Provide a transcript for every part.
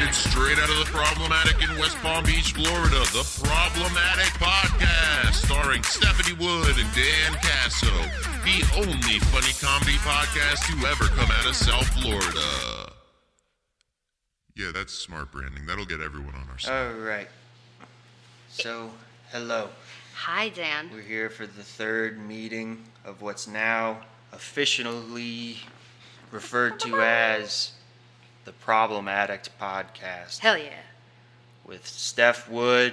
Recorded straight out of the Problemaddict in West Palm Beach, Florida. The Problemaddict Podcast, starring Stephanie Wood and Dan Caso. The only funny comedy podcast to ever come out of South Florida. Yeah, that's smart branding. That'll get everyone on our side. All right. So, hello. Hi, Dan. We're here for the third meeting of what's now officially referred to as the Problemaddict Podcast. Hell yeah. With Steph Wood,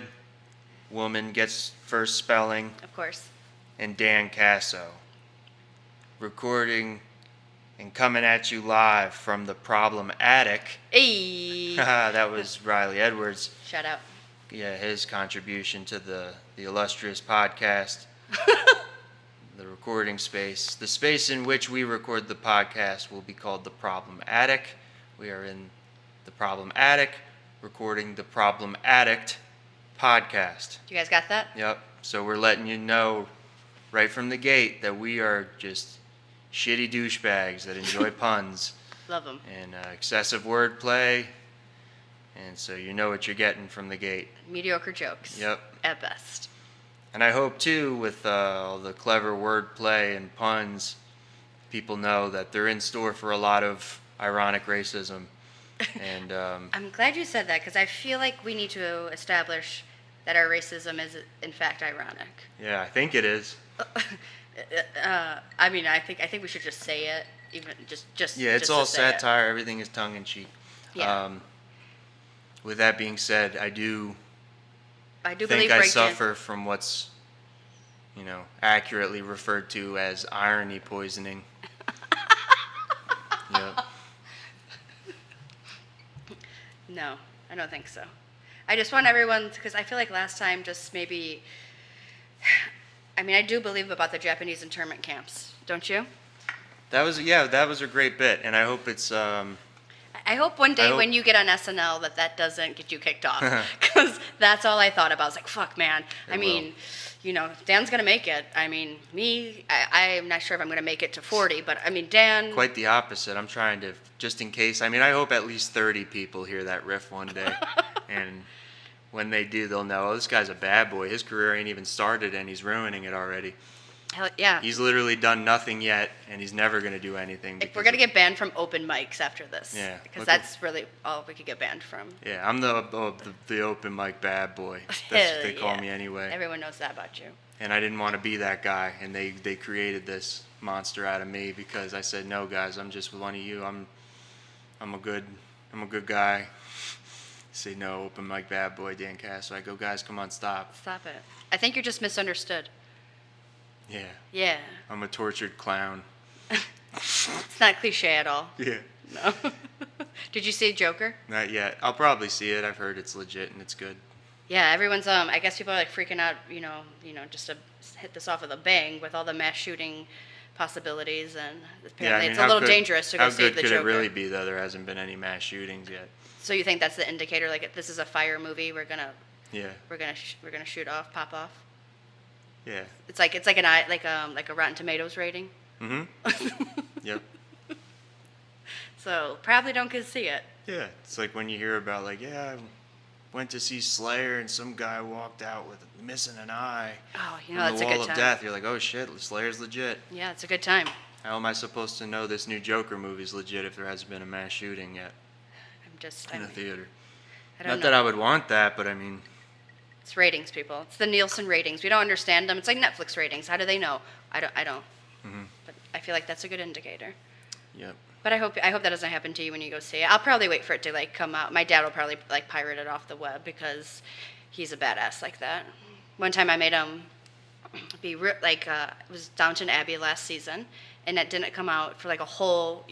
woman gets first spelling, Of course. and Dan Caso. Recording and coming at you live from the Problemaddict. Hey. That was Riley Edwards. Shout out. Yeah, his contribution to the illustrious podcast. The recording space. The space in which we record the podcast will be called the Problemaddict. We are in the Problemaddict, recording the Problemaddict podcast. You guys got that? Yep. So we're letting you know right from the gate that we are just shitty douchebags that enjoy puns Love them. and excessive wordplay. And so you know what you're getting from the gate. Mediocre jokes. Yep. At best. And I hope, too, with all the clever wordplay and puns, people know that they're in store for a lot of ironic racism. And I'm glad you said that because I feel like we need to establish that our racism is, in fact, ironic. yeah, I think it is. I mean, I think we should just say it, even just. Yeah, it's just all to say it. satire. Everything is tongue-in-cheek. Yeah. With that being said, I do believe think I break suffer from what's, accurately referred to as irony poisoning. Yep. No, I don't think so. I just want everyone, because I feel like last time just maybe, I mean, I do believe about the Japanese internment camps, don't you? That was a great bit, and I hope it's I hope one day I hope- when you get on SNL that doesn't get you kicked off, because that's all I thought about. I was like, fuck, man. It I mean, Dan's going to make it. I mean, I'm not sure if I'm going to make it to 40, but I mean, Dan. quite the opposite. I'm trying to, just in case, I hope at least 30 people hear that riff one day, and when they do, they'll know, oh, this guy's a bad boy. His career ain't even started, and he's ruining it already. Hell, yeah. He's literally done nothing yet, and he's never going to do anything. We're going to get banned from open mics after this. Yeah, Because that's really all we could get banned from. Yeah, I'm the open mic bad boy. That's what they call yeah. me anyway. Everyone knows that about you. And I didn't want to be that guy, and they created this monster out of me because I said, no, guys, I'm just one of you. I'm a good guy. Say no, open mic bad boy, Dan Cass. So I go, guys, come on, stop. Stop it. I think you're just misunderstood. Yeah. Yeah. I'm a tortured clown. It's not cliche at all. Yeah. No. Did you see Joker? Not yet. I'll probably see it. I've heard it's legit and it's good. Yeah, everyone's I guess people are like freaking out, just to hit this off with a bang with all the mass shooting possibilities, and apparently it's a little dangerous to go save the Joker. How good could it really be though? There hasn't been any mass shootings yet. So you think that's the indicator? Like, if this is a fire movie, we're gonna shoot off, pop off. Yeah. It's like a Rotten Tomatoes rating. Mm-hmm. Yep. So probably don't get to see it. Yeah, it's like when you hear about I went to see Slayer and some guy walked out with missing an eye. Oh, on that's the a wall good of time. death. You're like, oh shit, Slayer's legit. Yeah, it's a good time. How am I supposed to know this new Joker movie's legit if there hasn't been a mass shooting yet in a theater? I don't Not know. that I would want that, but I mean. It's ratings, people. It's the Nielsen ratings. We don't understand them. It's like Netflix ratings. How do they know? I don't. Mm-hmm. But I feel like that's a good indicator. Yep. But I hope that doesn't happen to you when you go see it. I'll probably wait for it to come out. My dad will probably pirate it off the web because he's a badass like that. One time I made him be it was Downton Abbey last season, and it didn't come out for a whole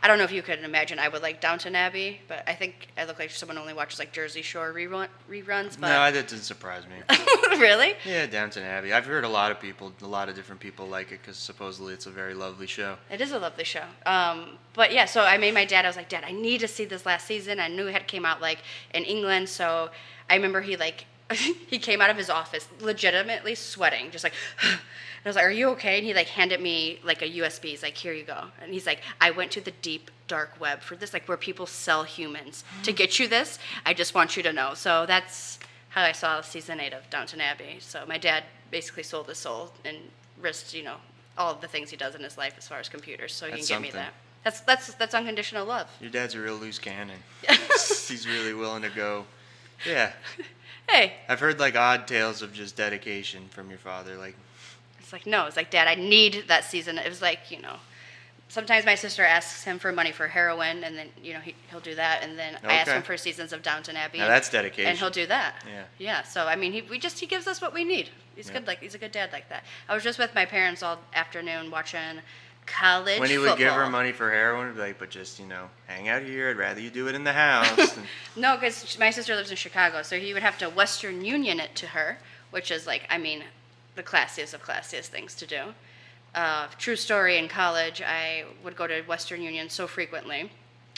I don't know if you could imagine I would like Downton Abbey, but I think I look like someone who only watches Jersey Shore reruns. But No, that doesn't surprise me. Really? Yeah, Downton Abbey. I've heard a lot of different people like it because supposedly it's a very lovely show. It is a lovely show. But yeah, so I made my dad, I was like, Dad, I need to see this last season. I knew it had came out in England, so I remember he he came out of his office legitimately sweating, just I was like, "Are you okay?" And he like handed me like a USB. He's like, "Here you go." And he's like, "I went to the deep dark web for this, like where people sell humans to get you this. I just want you to know." So that's how I saw season 8 of Downton Abbey. So my dad basically sold his soul and risked, all of the things he does in his life as far as computers, so he can get me that. That's unconditional love. Your dad's a real loose cannon. He's really willing to go. Yeah. Hey. I've heard like odd tales of just dedication from your father. Like, It's like, no, it's like, Dad, I need that season. It was like, sometimes my sister asks him for money for heroin, and then, he'll do that. And then I ask him for seasons of Downton Abbey. now that's dedication. And he'll do that. Yeah. Yeah. So, I mean, he gives us what we need. He's good. He's a good dad like that. I was just with my parents all afternoon watching college football. When he would give her money for heroin, he'd be like, but just, hang out here. I'd rather you do it in the house. No, because my sister lives in Chicago, so he would have to Western Union it to her, which is like, the classiest of classiest things to do. True story, in college, I would go to Western Union so frequently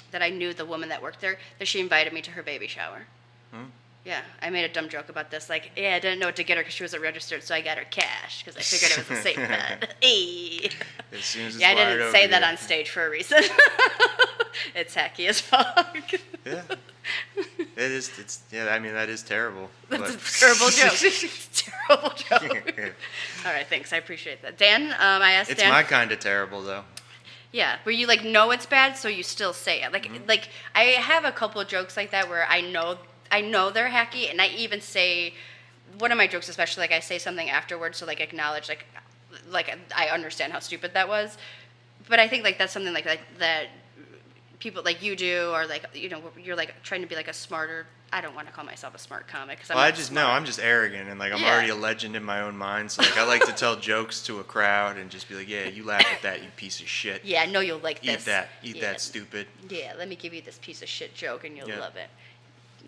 that I knew the woman that worked there, that she invited me to her baby shower. Yeah, I made a dumb joke about this. Like, I didn't know what to get her because she wasn't registered, so I got her cash because I figured it was a safe bet. Hey. As soon as it's I didn't wired say over that you. on stage for a reason. It's hacky as fuck. Yeah. It is. That is terrible. That's but- a terrible joke. It's a terrible joke. All right, thanks. I appreciate that. Dan, I asked It's Dan. my kind of terrible, though. Yeah, where you know it's bad, so you still say it. Like I have a couple of jokes like that where I know they're hacky, and I even say one of my jokes, especially I say something afterwards to acknowledge like I understand how stupid that was. But I think that's something that people like you do, or you're trying to be a smarter. I don't want to call myself a smart comic because I'm just arrogant, and I'm already a legend in my own mind. So I like to tell jokes to a crowd and just be like, yeah, you laugh at that, you piece of shit. Yeah, I know you'll like this. Eat that, stupid. Yeah, let me give you this piece of shit joke and you'll love it.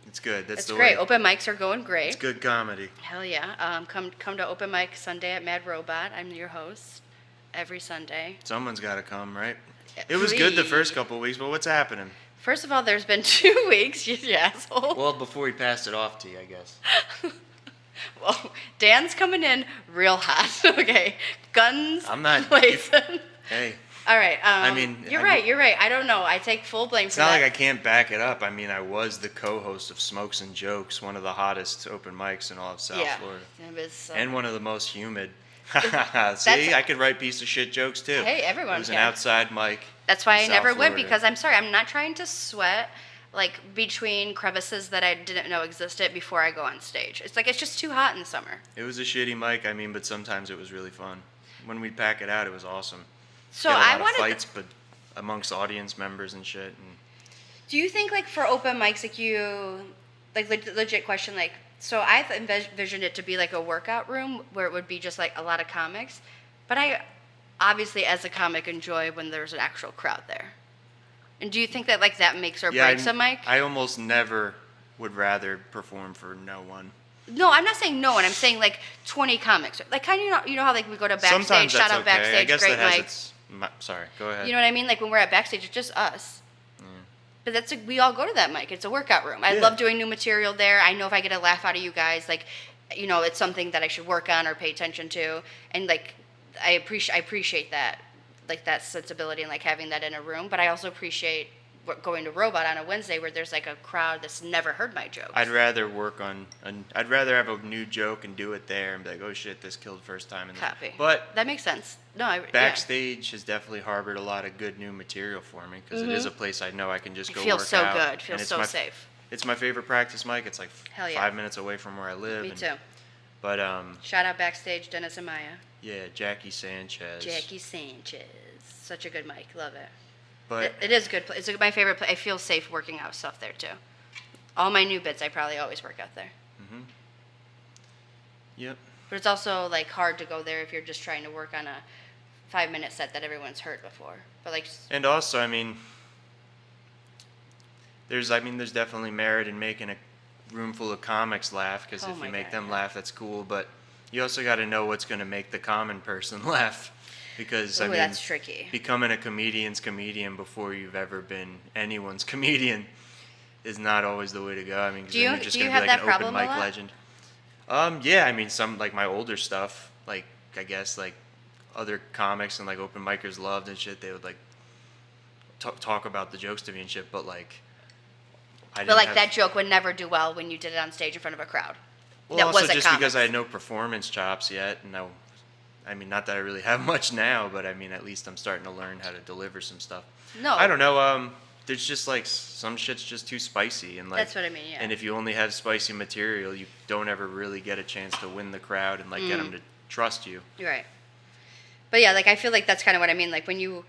It's good. That's the great. way. Open mics are going great. It's good comedy. Hell yeah. Come to open mic Sunday at Mad Robot. I'm your host every Sunday. Someone's got to come, right? It was good the first couple of weeks, but what's happening? First of all, there's been 2 weeks, you asshole. Well, before he passed it off to you, I guess. Well, Dan's coming in real hot. Okay. Guns I'm not. blazing. Hey. All right. You're right. I don't know. I take full blame It's for not that. like I can't back it up. I was the co-host of Smokes and Jokes, one of the hottest open mics in all of South Florida. It was, And one of the most humid. See, I could write piece of shit jokes too. Hey, everyone It was can. an outside mic. That's why I in never South went, Florida. because I'm sorry, I'm not trying to sweat between crevices that I didn't know existed before I go on stage. It's just too hot in the summer. It was a shitty mic, but sometimes it was really fun. When we'd pack it out, it was awesome. So Get a lot I of wanted. fights, but amongst audience members and shit. And Do you think for open mics, legit question, so I envisioned it to be a workout room where it would be just a lot of comics, but I obviously as a comic enjoy when there's an actual crowd there. And do you think that that makes or breaks a mic? I almost never would rather perform for no one. No, I'm not saying no one. I'm saying 20 comics. Kind of how we go to backstage, Sometimes shout that's out okay. backstage, I guess great that has mic. its. Sorry, go ahead. You know what I mean? When we're at backstage, it's just us. But that's we all go to that mic. It's a workout room. I love doing new material there. I know if I get a laugh out of you guys, it's something that I should work on or pay attention to. And I appreciate that, that sensibility and having that in a room. But I also appreciate going to Robot on a Wednesday where there's a crowd that's never heard my jokes. I'd rather I'd rather have a new joke and do it there and be like, oh shit, this killed first time. Copy. But that makes sense. No, backstage has definitely harbored a lot of good new material for me because it is a place I know I can just go Feels work so out. good. Feels and it's so my, safe. It's my favorite practice mic. It's Hell yeah. 5 minutes away from where I live. Me too. But Shout out backstage, Dennis and Maya. yeah, Jackie Sanchez. Jackie Sanchez. Such a good mic. Love it. But It is good. It's my favorite place. I feel safe working out stuff there too. All my new bits, I probably always work out there. Yep. But it's also hard to go there if you're just trying to work on a 5-minute set that everyone's heard before. But And also, there's definitely merit in making a room full of comics laugh because Oh if my you make God, them yeah. laugh, that's cool. But you also got to know what's going to make the common person laugh. Because that's tricky. Becoming a comedian's comedian before you've ever been anyone's comedian is not always the way to go. Because Do you- then you're just do you gonna be have an that open problem a mic lot? legend. Yeah. Some my older stuff, I guess other comics and like open micers loved and shit, they would like talk about the jokes to me and shit. But like, But like that joke would never do well when you did it on stage in front of a crowd. Well, that also wasn't just comics. because I had no performance chops yet, and I mean, not that I really have much now, but I mean, at least I'm starting to learn how to deliver some stuff. No. I don't know. There's just like some shit's just too spicy, and like That's what I mean, yeah. And if you only have spicy material, you don't ever really get a chance to win the crowd and like get them to trust you. You're right. But yeah, like I feel like that's kind of what I mean. Like when you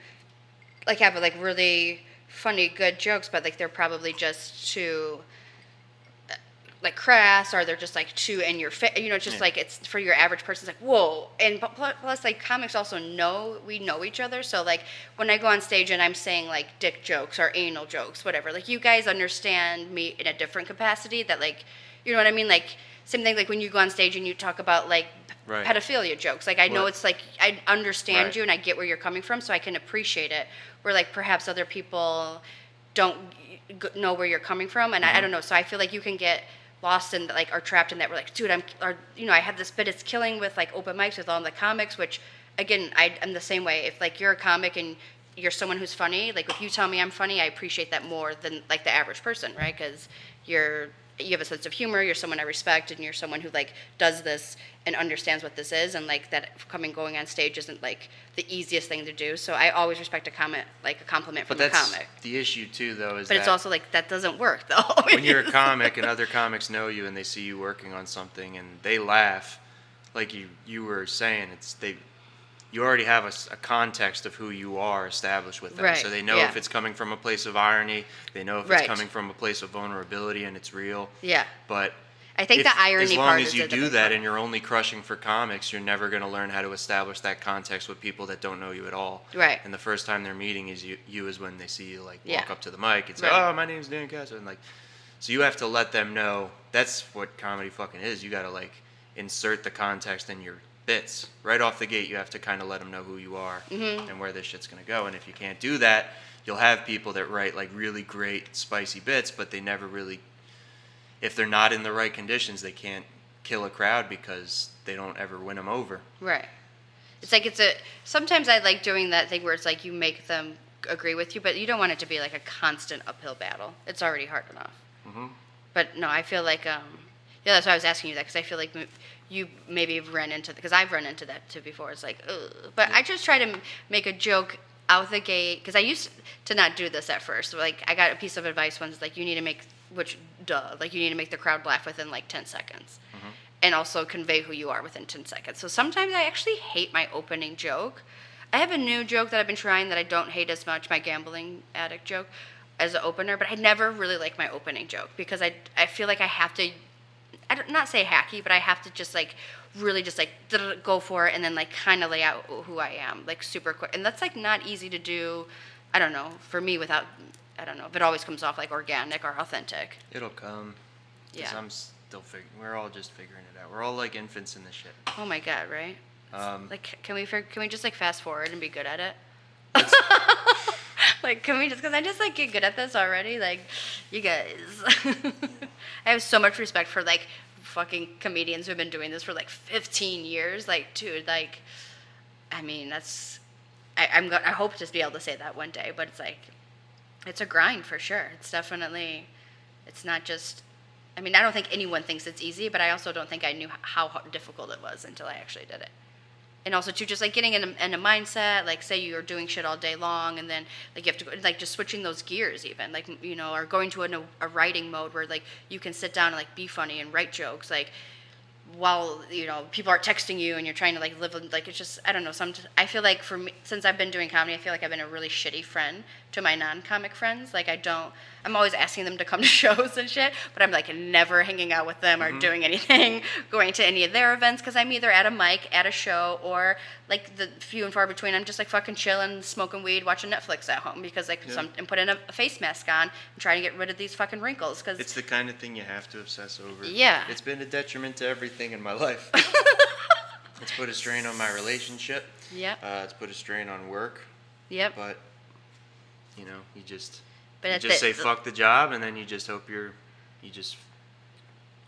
like have like really funny, good jokes, but like they're probably just too like crass, or they're just like too in your face. You know, just like it's for your average person. It's like whoa, and plus like comics also we know each other. So like when I go on stage and I'm saying like dick jokes or anal jokes, whatever, like you guys understand me in a different capacity. That like, you know what I mean? Like same thing like when you go on stage and you talk about like pedophilia jokes. Like I know it's like I understand you and I get where you're coming from, so I can appreciate it. Where like perhaps other people don't know where you're coming from, and I don't know. So I feel like you can get lost in like or trapped in that. We're like, dude, I have this bit. It's killing with like open mics with all the comics. Which again, I'm the same way. If like you're a comic and you're someone who's funny, like if you tell me I'm funny, I appreciate that more than like the average person, right? Because you have a sense of humor, you're someone I respect, and you're someone who like does this and understands what this is, and like that going on stage isn't like the easiest thing to do. So I always respect a compliment from a comic. The issue too, though, is but it's also like that doesn't work though. When you're a comic and other comics know you and they see you working on something and they laugh, like you were saying, you already have a context of who you are established with them. Right, So they know if it's coming from a place of irony, they know if it's coming from a place of vulnerability and it's real. Yeah. But I think the irony as long part as is you the do difficult that part. and you're only crushing for comics, you're never going to learn how to establish that context with people that don't know you at all. Right. And the first time they're meeting you is when they see you like walk up to the mic and say, Right. "Oh, my name's Dan Caso," and like, so you have to let them know that's what comedy fucking is. You got to like insert the context in your bits right off the gate. You have to kind of let them know who you are and where this shit's going to go. And if you can't do that, you'll have people that write like really great spicy bits, but they never really, if they're not in the right conditions, they can't kill a crowd because they don't ever win them over. Right. It's like sometimes I like doing that thing where it's like you make them agree with you, but you don't want it to be like a constant uphill battle. It's already hard enough. Mm-hmm. But no, I feel like that's why I was asking you that, because I feel like you maybe have run into, because I've run into that too before. It's like, ugh. But I just try to make a joke out the gate, because I used to not do this at first. Like I got a piece of advice once, like you need to make, like you need to make the crowd laugh within like 10 seconds. Mm-hmm. And also convey who you are within 10 seconds. So sometimes I actually hate my opening joke. I have a new joke that I've been trying that I don't hate as much, my gambling addict joke, as an opener, but I never really like my opening joke because I feel like I have to, not say hacky, but I have to just like really just like go for it and then like kind of lay out who I am like super quick. And that's like not easy to do, I don't know, for me without, I don't know, if it always comes off like organic or authentic. It'll come. Yeah. I'm still we're all just figuring it out. We're all like infants in this shit. Oh my God, right? Like, can we just like fast forward and be good at it? Like, can we just, because I just like get good at this already. Like, you guys, I have so much respect for like fucking comedians who've been doing this for like 15 years. Like, dude, like, I mean, I hope to be able to say that one day, but it's like, it's a grind for sure. It's definitely, it's not just, I mean, I don't think anyone thinks it's easy, but I also don't think I knew how difficult it was until I actually did it. And also, too, just, like, getting in a mindset, like, say you're doing shit all day long, and then, like, you have to go, like, just switching those gears even, like, you know, or going to a writing mode where, like, you can sit down and, like, be funny and write jokes, like, while, you know, people are texting you and you're trying to, like, live, like, it's just, I don't know, I feel like for me, since I've been doing comedy, I feel like I've been a really shitty friend to my non-comic friends. Like, I'm always asking them to come to shows and shit, but I'm, like, never hanging out with them or doing anything, going to any of their events, because I'm either at a mic, at a show, or, like, the few and far between, I'm just, like, fucking chilling, smoking weed, watching Netflix at home, because, like, and putting a face mask on and trying to get rid of these fucking wrinkles, because it's the kind of thing you have to obsess over. Yeah. It's been a detriment to everything in my life. It's put a strain on my relationship. Yep. It's put a strain on work. Yep. But, you know, you just But say fuck the job, and then you just hope you're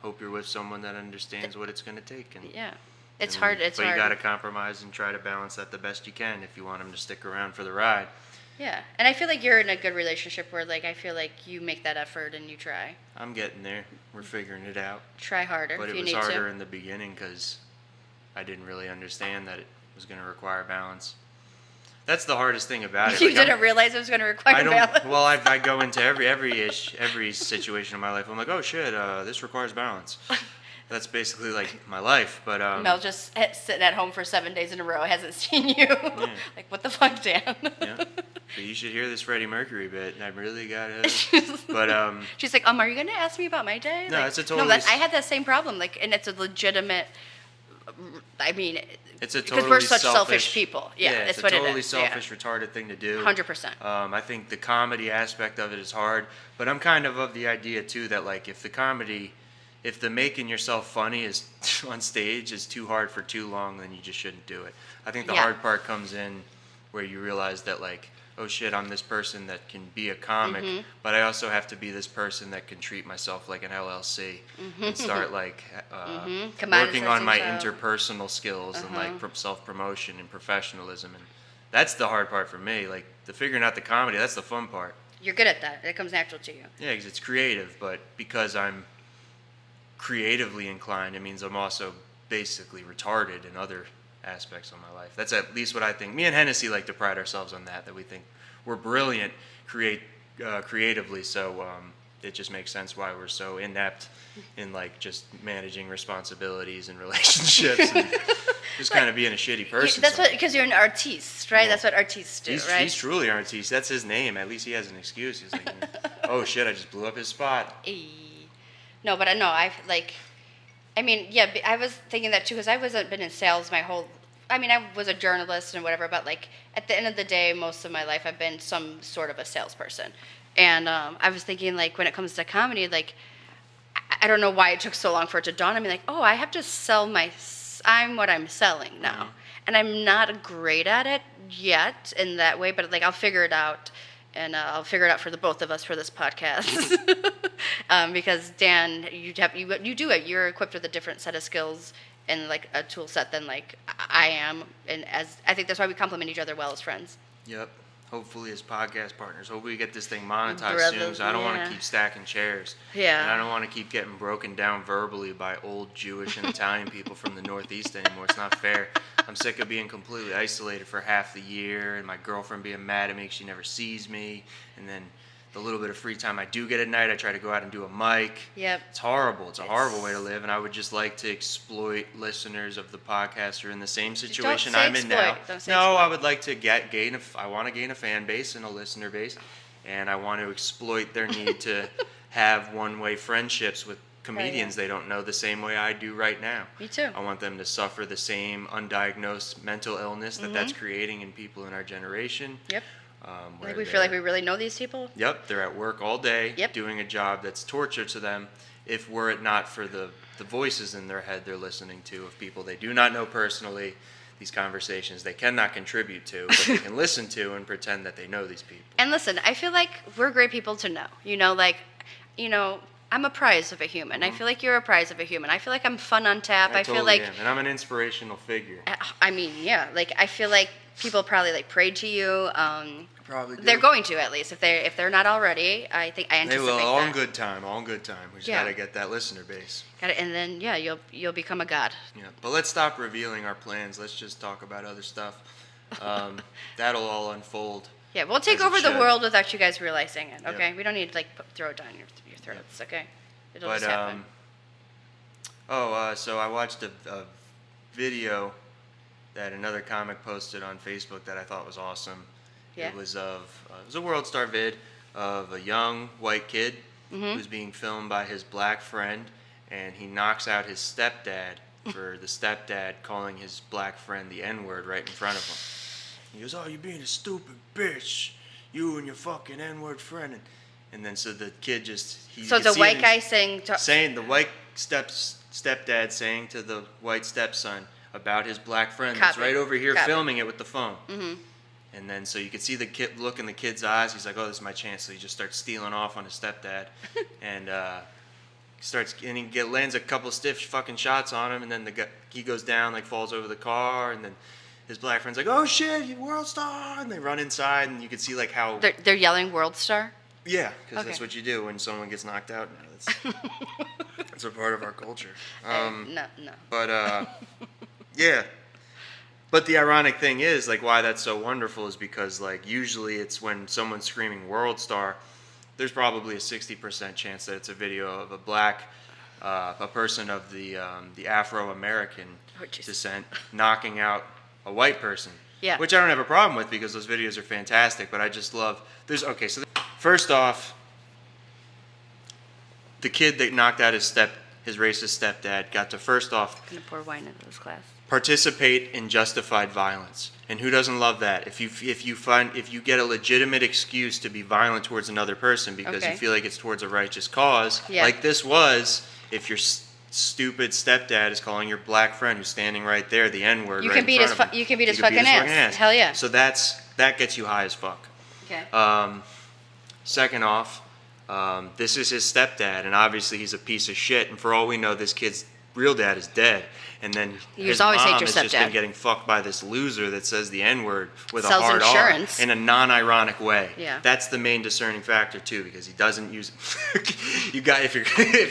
with someone that understands what it's going to take. And yeah. It's hard. It's but hard. you got to compromise and try to balance that the best you can if you want them to stick around for the ride. Yeah, and I feel like you're in a good relationship where, like, I feel like you make that effort and you try. I'm getting there. We're figuring it out. Try harder But if it you was need harder to. in the beginning because I didn't really understand that it was going to require balance. That's the hardest thing about it. You Like, didn't realize it was going to require I don't. balance. Well, I go into every situation in my life. I'm like, oh shit, this requires balance. That's basically like my life. But Mel just sitting at home for 7 days in a row, hasn't seen you. Like, what the fuck, Dan? yeah. But you should hear this Freddie Mercury bit. I really gotta. But She's like, are you going to ask me about my day? No, like, it's a totally. No, I had that same problem. Like, and it's a legitimate. I mean, It's a because totally we're such selfish people. Yeah, it's it's a what totally it is. selfish, retarded thing to do. 100%. I think the comedy aspect of it is hard, but I'm kind of the idea too that like if the making yourself funny is on stage is too hard for too long, then you just shouldn't do it. I think the hard part comes in where you realize that like, oh shit, I'm this person that can be a comic, but I also have to be this person that can treat myself like an LLC and start like working on my interpersonal skills and like self-promotion and professionalism. And that's the hard part for me. Like the figuring out the comedy, that's the fun part. You're good at that. It comes natural to you. Yeah, because it's creative, but because I'm creatively inclined, it means I'm also basically retarded in other aspects of my life. That's at least what I think. Me and Hennessy like to pride ourselves on that we think we're brilliant creatively, so it just makes sense why we're so inept in like just managing responsibilities and relationships and just kind of being a shitty person. That's what, because you're an artiste, right? That's what artists do, right? He's truly an artiste. That's his name. At least he has an excuse. He's like, oh shit, I just blew up his spot. No, but I mean, yeah, I was thinking that too, because I wasn't been in sales I was a journalist and whatever, but like at the end of the day, most of my life I've been some sort of a salesperson. And I was thinking like when it comes to comedy, like I don't know why it took so long for it to dawn on me, like, oh, I have to sell I'm what I'm selling now. And I'm not great at it yet in that way, but like I'll figure it out. And I'll figure it out for the both of us for this podcast, because Dan, you do it. You're equipped with a different set of skills and like a tool set than like I am, and as I think that's why we complement each other well as friends. Yep. Hopefully as podcast partners. Hopefully we get this thing monetized soon. So I don't want to keep stacking chairs. Yeah. And I don't want to keep getting broken down verbally by old Jewish and Italian people from the Northeast anymore. It's not fair. I'm sick of being completely isolated for half the year and my girlfriend being mad at me because she never sees me. And then the little bit of free time I do get at night, I try to go out and do a mic. Yep. It's horrible. It's a horrible way to live. And I would just like to exploit listeners of the podcast who are in the same situation I'm in now. No, I would like to I want to gain a fan base and a listener base. And I want to exploit their need to have one-way friendships with comedians they don't know the same way I do right now. Me too. I want them to suffer the same undiagnosed mental illness that's creating in people in our generation. Yep. Like we feel like we really know these people. Yep, they're at work all day doing a job that's torture to them. If were it not for the voices in their head they're listening to of people they do not know personally, these conversations they cannot contribute to, but they can listen to and pretend that they know these people. And listen, I feel like we're great people to know. I'm a prize of a human. I feel like you're a prize of a human. I feel like I'm fun on tap. I feel like am. And I'm an inspirational figure. I mean, yeah. Like I feel like people probably like prayed to you. Probably do. They're going to, at least if they're not already. I anticipate they will. that. All in good time. We just gotta get that listener base. Got it, and then you'll become a god. Yeah, but let's stop revealing our plans. Let's just talk about other stuff. That'll all unfold. Yeah, we'll take over the world without you guys realizing it. Okay, we don't need to throw it down your throats. Okay, it'll just happen. So I watched a video that another comic posted on Facebook that I thought was awesome. Yeah. It was a World Star vid of a young white kid who's being filmed by his black friend, and he knocks out his stepdad for the stepdad calling his black friend the N-word right in front of him. He goes, "Oh, you're being a stupid bitch, you and your fucking N-word friend." And then so the kid so it's a white guy saying the white stepdad saying to the white stepson about his black friend that's right over here filming it with the phone. Mm-hmm. And then so you could see the kid look in the kid's eyes. He's like, "Oh, this is my chance." So he just starts stealing off on his stepdad, and lands a couple stiff fucking shots on him, and then he goes down, like falls over the car, and then his black friend's like, "Oh shit, you world star!" And they run inside, and you can see like how they're yelling "World Star." Yeah, because Okay. that's what you do when someone gets knocked out. Now that's a part of our culture. No. But yeah. But the ironic thing is, like, why that's so wonderful is because, like, usually it's when someone's screaming "World Star," there's probably a 60% chance that it's a video of a person of the Afro-American descent knocking out a white person. Yeah. Which I don't have a problem with because those videos are fantastic. But I just love first off, the kid that knocked out his racist stepdad got to first off I'm gonna pour wine into this glass. participate in justified violence. And who doesn't love that? If you get a legitimate excuse to be violent towards another person because you Okay. feel like it's towards a righteous cause, Yeah. like this was, if your stupid stepdad is calling your black friend who's standing right there the N-word, You right can in beat front his of him, you can beat his you could fucking ass. Hell yeah. So that gets you high as fuck. Okay. Second off, this is his stepdad, and obviously he's a piece of shit. And for all we know, this kid's real dad is dead. And then You his just always hate mom your has just been stepdad. getting fucked by this loser that says the N-word with Sells a hard insurance. R in a non-ironic way. Yeah. That's the main discerning factor too, because he doesn't use. If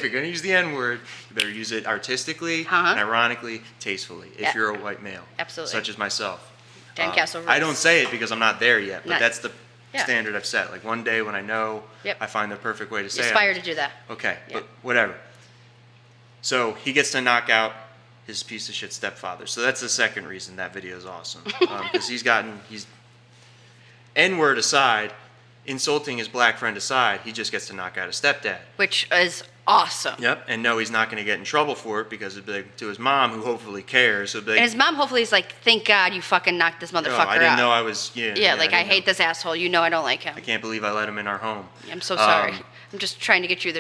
you're gonna use the N-word, you better use it artistically Uh-huh. and ironically, tastefully. If Yeah. you're a white male, Absolutely. such as myself. Dan Caso rules. I don't say it because I'm not there yet, but Not- that's the Yeah. standard I've set. Like one day when I know, Yep. I find the perfect way to say Aspire it. to do that. Okay, Yeah. but whatever. So he gets to knock out his piece of shit stepfather. So that's the second reason that video is awesome. Because he's N-word aside, insulting his black friend aside, he just gets to knock out his stepdad. Which is awesome. Yep. And no, he's not going to get in trouble for it because it'll be like, to his mom, who hopefully cares. It'll be like, And his mom hopefully is like, "Thank God you fucking knocked this motherfucker "Oh, I didn't out." know I was. Yeah. Yeah, like I didn't know. hate this asshole. You know I don't like him. I can't believe I let him in our home. I'm so sorry. Um, I'm just trying to get you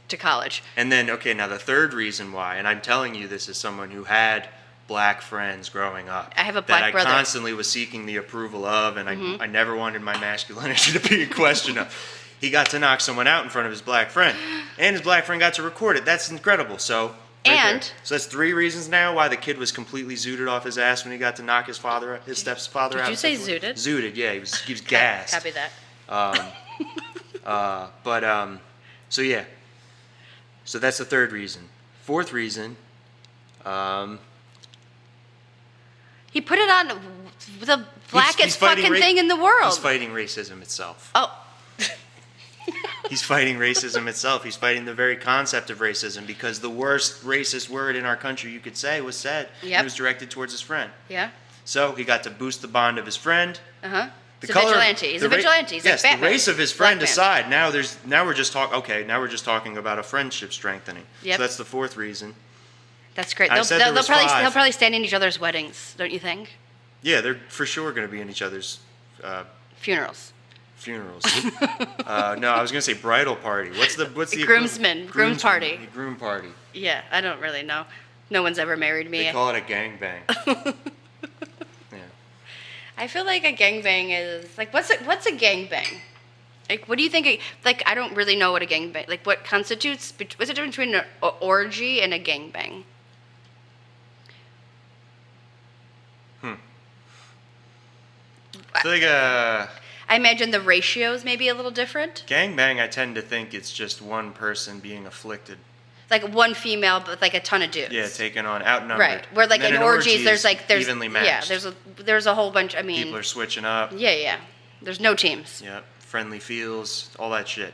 to college. And then, okay, now the third reason why, and I'm telling you this as someone who had black friends growing up. I have a black that brother. I constantly was seeking the approval of, and I never wanted my masculinity to be in question of. He got to knock someone out in front of his black friend, and his black friend got to record it. That's incredible. So, And- there. So that's 3 reasons now why the kid was completely zooted off his ass when he got to knock his stepfather out. Did you say zooted? Zooted, yeah. He was gassed. Copy that. So yeah. So that's the third reason. Fourth reason, He put it on the blackest he's fighting fucking thing in the world. He's fighting racism itself. Oh, He's fighting racism itself. He's fighting the very concept of racism because the worst racist word in our country you could say was said. Yep. It was directed towards his friend. yeah. So he got to boost the bond of his friend. Uh-huh. The He's a vigilante. He's a vigilante. He's yes, like Batman. the race of his Black friend man. aside, now we're just talking about a friendship strengthening. Yep. So that's the fourth reason. That's great. I said there was 5. They'll probably stand in each other's weddings, don't you think? Yeah, they're for sure going to be in each other's Funerals. funerals. No, I was going to say bridal party. What's the Groomsmen. Groom party. Groom party. Yeah, I don't really know. No one's ever married me. They call it a gangbang. Yeah. I feel like a gangbang is like what's a gangbang? Like what do you think? Like I don't really know what a gangbang. Like what constitutes? What's the difference between an orgy and a gangbang? I feel like I imagine the ratios may be a little different. gangbang, I tend to think it's just one person being afflicted. Like one female, but like a ton of dudes. Yeah, taken on, outnumbered. Right. Where like And then in an orgy orgies, there's is there's evenly matched. yeah, there's a whole bunch. I mean, People are switching up. yeah. There's no teams. Yep. Friendly feels, all that shit.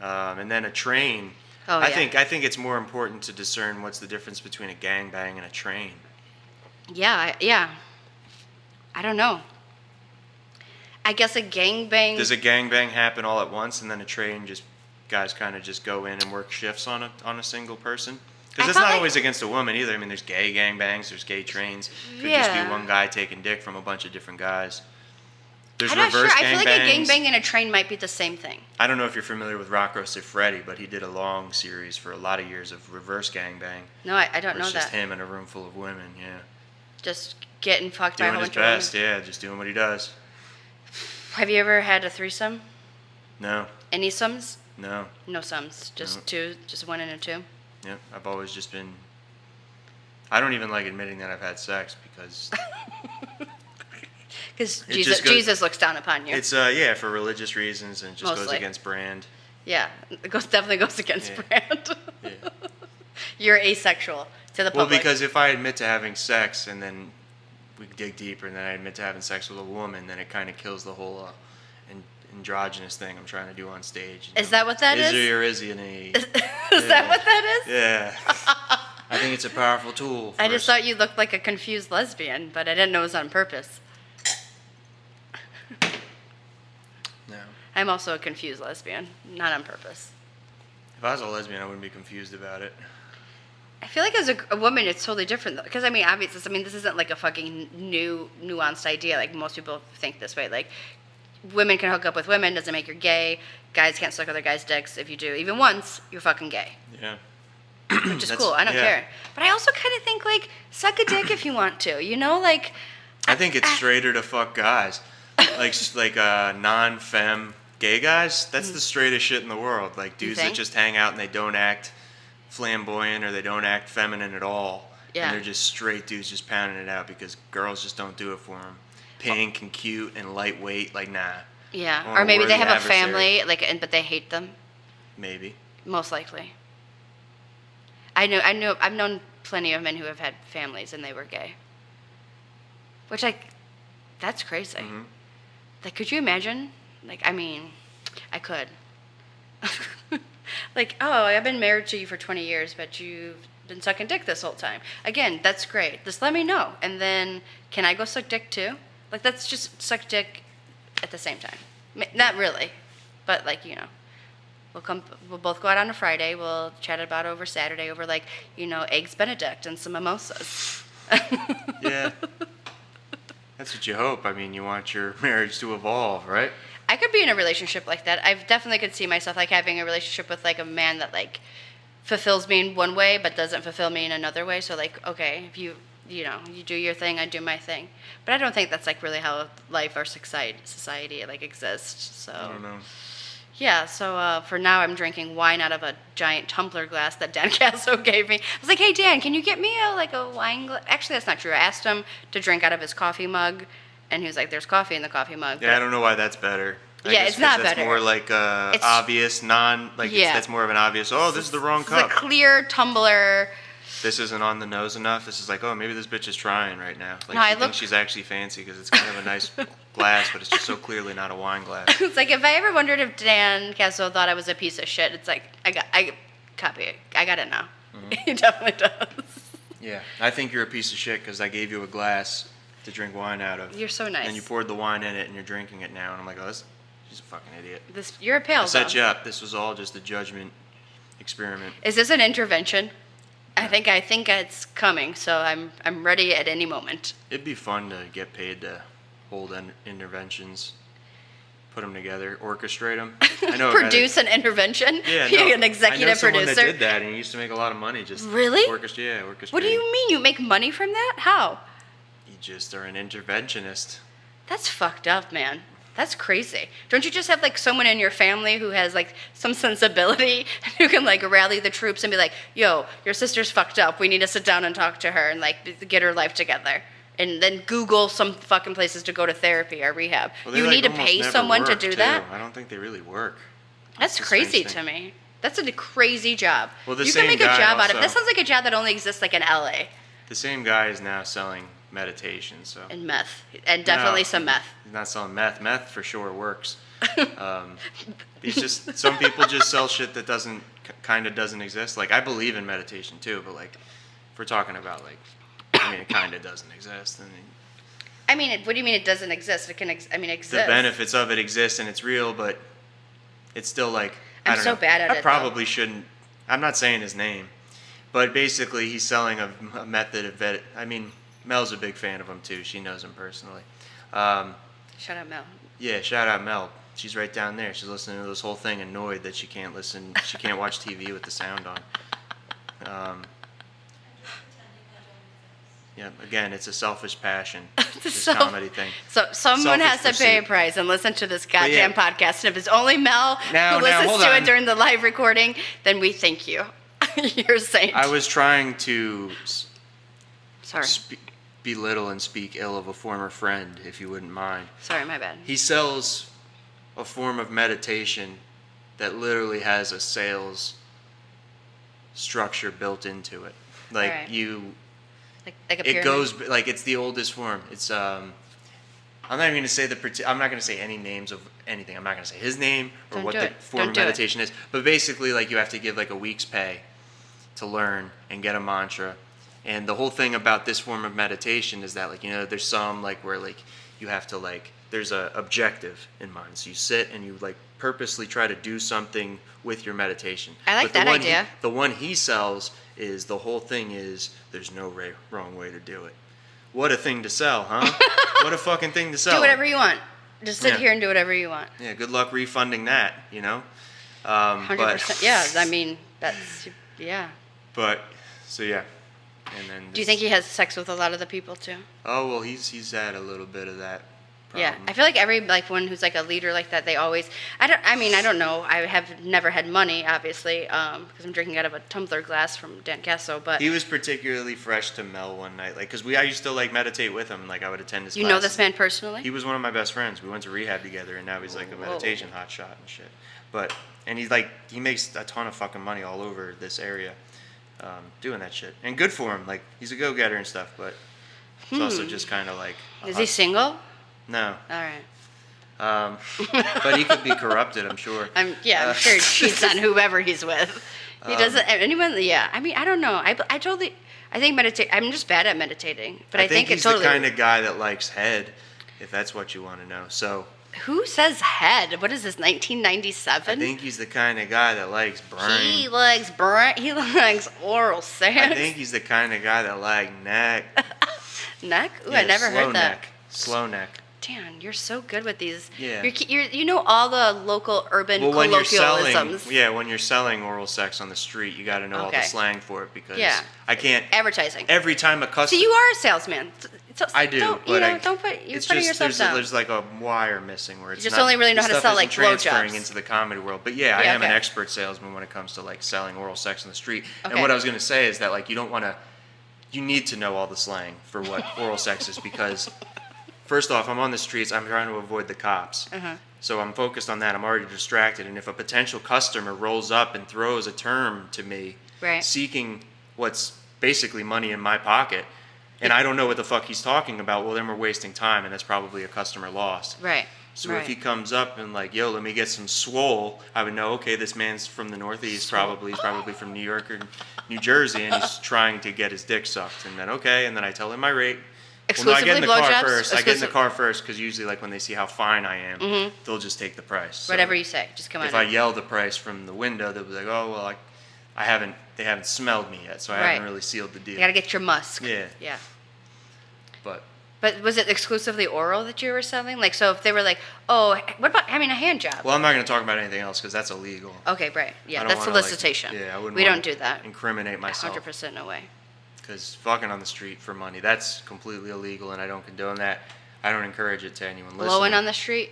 And then a train. Oh, I yeah. think it's more important to discern what's the difference between a gangbang and a train. Yeah. I don't know. I guess a gangbang. Does a gangbang happen all at once, and then a train guys kind of just go in and work shifts on a single person? Because I it's felt not like- always against a woman either. I mean, there's gay gangbangs, there's gay trains. Could just Yeah. be one guy taking dick from a bunch of different guys. There's I'm not sure. reverse I feel like a gangbangs. gangbang and a train might be the same thing. I don't know if you're familiar with Rocco Siffredi, but he did a long series for a lot of years of reverse gangbang. No, I don't Where know it's just that. him in a room full of women, yeah. Just getting fucked by a Doing whole his bunch of best, women. yeah, just doing what he does. Have you ever had a threesome? No, Any sums? no. No sums. Just No. two. Just one and a two. Yep. I've always just been. I don't even like admitting that I've had sex because. Because Jesus looks down upon you. It's for religious reasons, and it just goes against brand. Yeah, it definitely goes against Yeah. brand. Yeah. You're asexual to the public. Well, because if I admit to having sex and then we dig deeper and then I admit to having sex with a woman, then it kind of kills the whole androgynous thing I'm trying to do on stage. Is that what that is? Is he or is he an A? Is that what that is? Yeah. I think it's a powerful tool. I just thought you looked like a confused lesbian, but I didn't know it was on purpose. No. I'm also a confused lesbian, not on purpose. If I was a lesbian, I wouldn't be confused about it. I feel like as a woman, it's totally different, though. Because, obviously, this isn't like a fucking new, nuanced idea. Like, most people think this way. Like, women can hook up with women, doesn't make you gay. Guys can't suck other guys' dicks. If you do even once, you're fucking gay. Yeah. Which is cool. I don't care. But I also kind of think, like, suck a dick if you want to. You know, like... I think it's straighter to fuck guys. like non-femme gay guys, that's the straightest shit in the world. Like, dudes that just hang out and they don't act flamboyant or they don't act feminine at all. Yeah. And they're just straight dudes just pounding it out because girls just don't do it for them. Pink and cute and lightweight, like, nah. Yeah, or maybe they have a family, but they hate them. Maybe. Most likely. I've known plenty of men who have had families and they were gay. Which, that's crazy. Mm-hmm. Like, could you imagine? Like, I could. Like, oh, I've been married to you for 20 years, but you've been sucking dick this whole time. Again, that's great. Just let me know. And then, can I go suck dick too? Like, let's just suck dick at the same time. Not really, but, like, we'll both go out on a Friday. We'll chat about it over Saturday over, like, eggs Benedict and some mimosas. Yeah. That's what you hope. You want your marriage to evolve, right? I could be in a relationship like that. I definitely could see myself, like, having a relationship with, like, a man that, like, fulfills me in one way but doesn't fulfill me in another way. So, like, okay, if you do your thing, I do my thing. But I don't think that's, like, really how life or society like, exists. So I don't know. Yeah, so for now I'm drinking wine out of a giant tumbler glass that Dan Caso gave me. I was like, hey, Dan, can you get me a wine glass? Actually, that's not true. I asked him to drink out of his coffee mug, and he was like, there's coffee in the coffee mug. Yeah, I don't know why that's better. It's not better. It's more like obvious, that's more of an obvious, this is the wrong cup. It's a clear tumbler. This isn't on the nose enough. This is like, maybe this bitch is trying right now. Like, she thinks she's actually fancy because it's kind of a nice glass, but it's just so clearly not a wine glass. It's like, if I ever wondered if Dan Caso thought I was a piece of shit, it's like, I copy it. I got it now. Mm-hmm. He definitely does. Yeah, I think you're a piece of shit because I gave you a glass to drink wine out of. You're so nice. And you poured the wine in it and you're drinking it now. And I'm like, she's a fucking idiot. You're a pale. I set you up. This was all just a judgment experiment. Is this an intervention? I think it's coming, so I'm ready at any moment. It'd be fun to get paid to hold interventions, put them together, orchestrate them. I know. Produce an intervention? Yeah, Be an executive I know someone producer? that did that, and he used to make a lot of money just really? orchestrating. What do you mean you make money from that? How? You just are an interventionist. That's fucked up, man. That's crazy. Don't you just have, like, someone in your family who has, like, some sensibility and who can, like, rally the troops and be like, yo, your sister's fucked up. We need to sit down and talk to her and, like, get her life together. And then Google some fucking places to go to therapy or rehab. Well, you need to pay someone to do that? I don't think they really work. That's crazy to me. That's a crazy job. Well, you can make a job out of it. That sounds like a job that only exists, like, in LA. The same guy is now selling meditation, so. And meth. And definitely some meth. He's not selling meth. Meth for sure works. He's just, some people just sell shit that kind of doesn't exist. Like, I believe in meditation too, but, like, if we're talking about, like, it kind of doesn't exist. What do you mean it doesn't exist? It can, exist. The benefits of it exist and it's real, but it's still like, I don't know. I'm so bad at it. I probably shouldn't. I'm not saying his name, but basically he's selling a method of Mel's a big fan of him too. She knows him personally. Shout out Mel. Yeah, shout out Mel. She's right down there. She's listening to this whole thing, annoyed that she can't watch TV with the sound on. Yeah, again, it's a selfish passion. This comedy thing. So someone has to pay a price and listen to this goddamn podcast. And if it's only Mel who listens to it during the live recording, then we thank you. You're a saint. I was trying to Sorry. belittle and speak ill of a former friend, if you wouldn't mind. Sorry, my bad. He sells a form of meditation that literally has a sales structure built into it. Like Alright. Like a it pyramid? goes like it's the oldest form. It's I'm not even going to say I'm not going to say any names of anything. I'm not going to say his name or Don't what do the it. form Don't of do it. meditation is. But basically, like, you have to give like a week's pay to learn and get a mantra. And the whole thing about this form of meditation is that, like, you know, there's some like where like you have to like there's a objective in mind. So you sit and you like purposely try to do something with your meditation. I like But the that one idea. the one he sells is the whole thing is there's no wrong way to do it. What a thing to sell, huh? What a fucking thing to sell. Do whatever you want. Just sit Yeah. here and do whatever you want. Yeah, good luck refunding that, you know? 100%. Yeah, I mean, that's, yeah. But, so yeah. And then Do you think he has sex with a lot of the people too? Oh, well, he's had a little bit of that Yeah, problem. I feel like every like one who's like a leader like that, they always. I don't know. I have never had money, obviously, because I'm drinking out of a tumbler glass from Dan Caso. But He was particularly fresh to Mel one night, like, because I used to like meditate with him, and like I would attend his you know classes. this man personally? He was one of my best friends. We went to rehab together, and now he's like a Whoa. meditation hotshot and shit. And he makes a ton of fucking money all over this area, doing that shit. And good for him. Like, he's a go-getter and stuff, but it's also just kind of like. a Is he single? No. All right. But he could be corrupted, I'm sure. I'm sure he cheats on whoever he's with. He doesn't. Anyone? Yeah. I mean, I don't know. I think meditate. I'm just bad at meditating, but I think he's it's totally. the kind of guy that likes head, if that's what you want to know. So Who says head? What is this? 1997? I think he's the kind of guy that likes brain. He likes He likes oral sex. I think he's the kind of guy that likes neck. Neck? Ooh, Yeah, I never slow heard that. neck. Slow neck. Dan, you're so good with these. Yeah. You know all the local urban Well, when you're selling, colloquialisms. when you're selling oral sex on the street, you got to know all the Okay. slang for it because Yeah. I can't. Advertising. Every time a So customer, you are a salesman. So I do, Don't, but don't put you're it's putting just yourself down. there's like a wire missing where it's just not, only really know this how to stuff sell, isn't like, transferring blowjobs. into the comedy world. But yeah, I Yeah, am an okay. expert salesman when it comes to like selling oral sex on the street. And Okay. what I was gonna say is that like you need to know all the slang for what oral sex is because first off, I'm on the streets. I'm trying to avoid the cops. Uh-huh. So I'm focused on that. I'm already distracted. And if a potential customer rolls up and throws a term to me, Right. seeking what's basically money in my pocket, and I don't know what the fuck he's talking about, well, then we're wasting time, and that's probably a customer lost. Right. So right. if he comes up and like, yo, let me get some swole, I would know, okay, this man's from the Northeast, probably. He's probably from New York or New Jersey, and he's trying to get his dick sucked. And then, okay, and then I tell him my rate. Well, no, I get in the car blowjobs? first. I get in the Exclusive- car first because usually, like, when they see how fine I am, they'll just take the price. So Whatever you say, just come on. if I yell the price from the window, they'll be like, oh, well, they haven't smelled me yet, so I Right. haven't really sealed the deal. You gotta get your musk. Yeah. Yeah. But was it exclusively oral that you were selling? Like, so if they were like, oh, what about having a hand job? well, I'm not going to talk about anything else because that's illegal. Okay, right. I Yeah, don't that's wanna, like, solicitation. yeah, I wouldn't We wanna don't do that. Incriminate myself. 100% no way. Because fucking on the street for money, that's completely illegal, and I don't condone that. I don't encourage it to anyone listening. Blowing on the street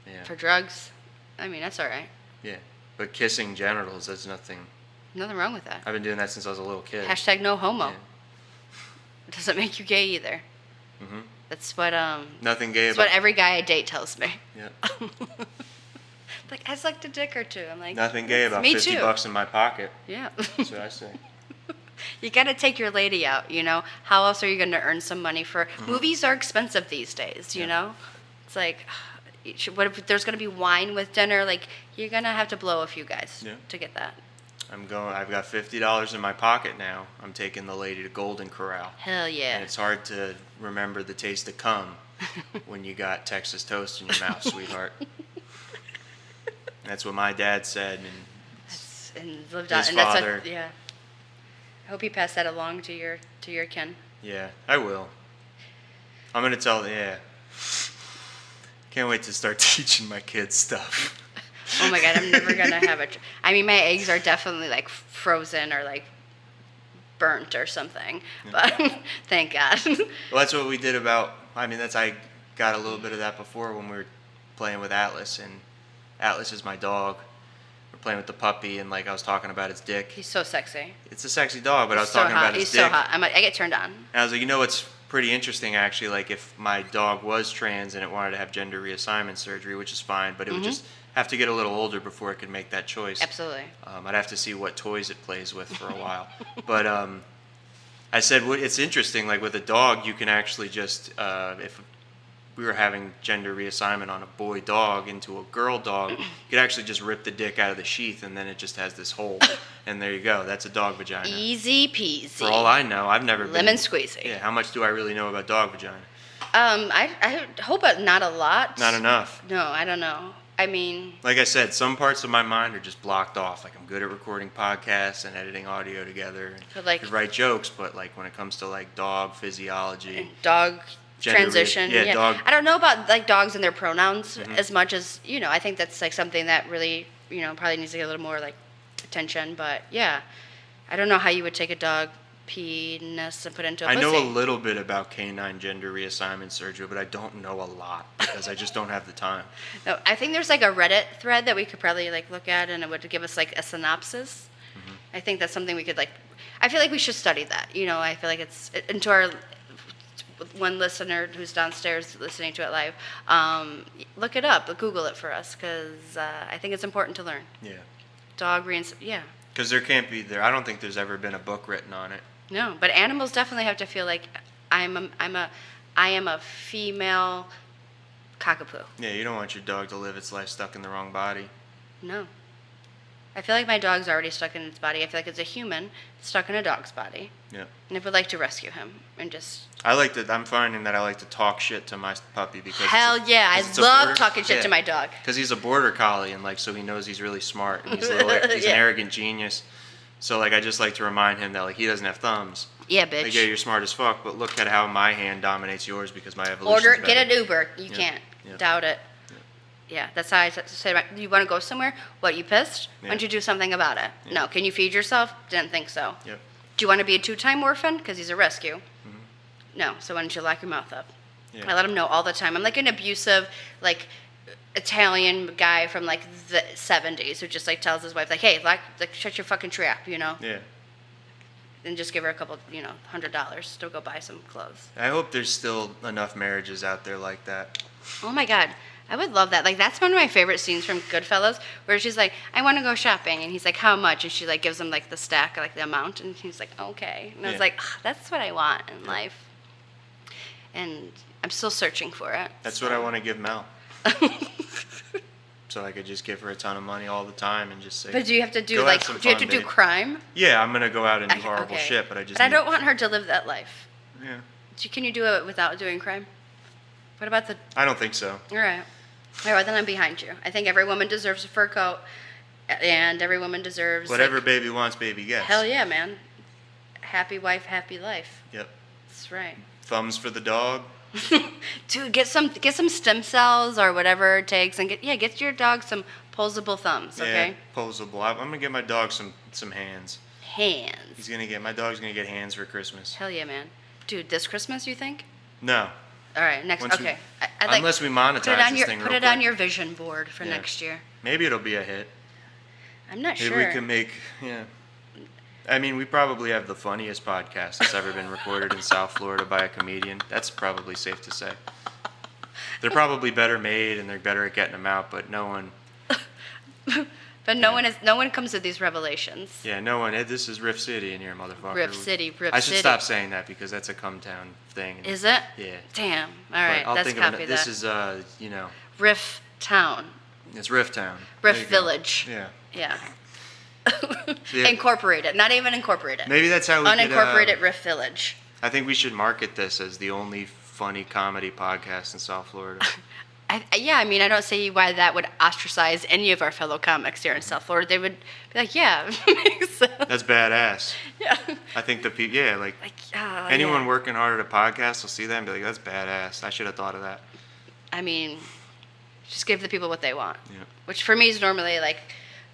yeah. for drugs. I mean, that's all right. Yeah, but kissing genitals, that's nothing. Nothing wrong with that. I've been doing that since I was a little kid. Hashtag no homo. Yeah. Doesn't make you gay either. Mhm. That's what Nothing gay that's about. what every guy I date tells me. Yeah. Like, I sucked a dick or two. I'm like, Nothing gay about me $50 too. in my pocket. Yeah. That's what I say. You got to take your lady out, you know? How else are you going to earn some money for movies are expensive these days, you know? It's like what if there's going to be wine with dinner? Like, you're going to have to blow a few guys Yeah. to get that. I've got $50 in my pocket now. I'm taking the lady to Golden Corral. Hell yeah. And it's hard to remember the taste of cum when you got Texas toast in your mouth, sweetheart. That's what my dad said, and And lived his out and that's father. what, yeah. I hope you pass that along to your kin. yeah, I will. I'm gonna tell. Yeah, can't wait to start teaching my kids stuff. Oh my god, I'm never gonna have it. I mean, my eggs are definitely like frozen or like burnt or something. But thank God. Well, that's what we did about. I mean, I got a little bit of that before when we were playing with Atlas, and Atlas is my dog. We're playing with the puppy, and like I was talking about his dick. He's so sexy. It's a sexy dog, but I was So talking hot. about his He's dick. so hot. I get turned on. And I was like, you know what's pretty interesting actually? Like if my dog was trans and it wanted to have gender reassignment surgery, which is fine, but it would just have to get a little older before it could make that choice. Absolutely. I'd have to see what toys it plays with for a while. But I said, well, it's interesting. Like with a dog, you can actually just, if we were having gender reassignment on a boy dog into a girl dog, you could actually just rip the dick out of the sheath, and then it just has this hole. And there you go. That's a dog vagina. Easy peasy. For all I know, I've never been. Lemon squeezy. Yeah, how much do I really know about dog vagina? I hope not a lot. Not enough. No, I don't know. I mean, Like I said, some parts of my mind are just blocked off. Like I'm good at recording podcasts and editing audio together and But, like- could write jokes, but like when it comes to like dog physiology, dog Gender transition. yeah, dog- I don't know about like dogs and their pronouns as much as, I think that's like something that really, probably needs to get a little more like attention. But yeah, I don't know how you would take a dog penis and put it into a I pussy. know a little bit about canine gender reassignment surgery, but I don't know a lot because I just don't have the time. No, I think there's like a Reddit thread that we could probably like look at, and it would give us like a synopsis. I think that's something we could like. I feel like we should study that. I feel like it's into our one listener who's downstairs listening to it live. Look it up, Google it for us, because I think it's important to learn. Yeah, Yeah. because there can't be there. I don't think there's ever been a book written on it. No, but animals definitely have to feel like I am a female cockapoo. Yeah, you don't want your dog to live its life stuck in the wrong body. No. I feel like my dog's already stuck in its body. I feel like it's a human stuck in a dog's body. Yeah. And I would like to rescue him and just... I'm finding that I like to talk shit to my puppy because Hell yeah, I love talking shit to my dog. Because he's a border collie and like so he knows he's really smart and he's an Yeah. arrogant genius. So like I just like to remind him that like he doesn't have thumbs. Yeah, bitch. Like yeah, you're smart as fuck, but look at how my hand dominates yours because my evolution. Get an Uber. You Yeah. can't. Yeah. Doubt it. Yeah, that's how I say. You want to go somewhere? What, you pissed? Why don't Yeah. you do something about it? Yeah. No. Can you feed yourself? Didn't think so. Yep. Do you want to be a 2-time orphan? Because he's a rescue. No. So why don't you lock your mouth up? Yeah. I let him know all the time. I'm like an abusive, like, Italian guy from like the 70s who just like tells his wife like, hey, shut your fucking trap, Yeah. and just give her a couple, $100 to go buy some clothes. I hope there's still enough marriages out there like that. Oh my God. I would love that. Like, that's one of my favorite scenes from Goodfellas, where she's like, I want to go shopping. And he's like, how much? And she, like, gives him, like, the stack, like, the amount. And he's like, okay. And I was Yeah. like, that's what I want in life. And I'm still searching for it. That's what I want to give Mel. So I could just give her a ton of money all the time and just say. But do you have to do, "Go have like, some do you have to fun, do babe." crime? Yeah, I'm gonna go out and do I- horrible okay. shit, but I just. But I need- don't want her to live that life. Yeah. Can you do it without doing crime? What about the... I don't think so. All right. All right, then I'm behind you. I think every woman deserves a fur coat, and every woman deserves... Whatever like, baby wants, baby gets. hell yeah, man. Happy wife, happy life. Yep. That's right. Thumbs for the dog. Dude, get some stem cells or whatever it takes, and get your dog some posable thumbs, okay? Yeah, posable. I'm gonna get my dog some hands. Hands. My dog's gonna get hands for Christmas. Hell yeah, man. Dude, this Christmas, you think? No. All right, next. Once we- okay. I'd like, unless we monetize put it on this your thing put real it on quick. your vision board for Yeah. next year. Maybe it'll be a hit. I'm not Maybe sure. we can make. Yeah. I mean, we probably have the funniest podcast that's ever been recorded in South Florida by a comedian. That's probably safe to say. They're probably better made and they're better at getting them out, but no one. But no one comes to these revelations. Yeah, no one. This is Riff City in here, motherfucker. Riff City. I should stop saying that because that's a come town thing. Is it? Yeah. Damn. All But right, I'll let's think of copy it. that. This is, Riff Town. it's Riff Town. Riff There you go. Village. Yeah. Yeah. Yeah. Incorporated. Not even incorporated. Maybe that's how we Unincorporated Riff Village. I think we should market this as the only funny comedy podcast in South Florida. I mean, I don't see why that would ostracize any of our fellow comics here in South Florida. They would be like, yeah, makes sense. That's badass. Yeah. I think the people, yeah, like anyone working hard at a podcast will see that and be like, that's badass. I should have thought of that. I mean, just give the people what they want. Yeah. Which for me is normally like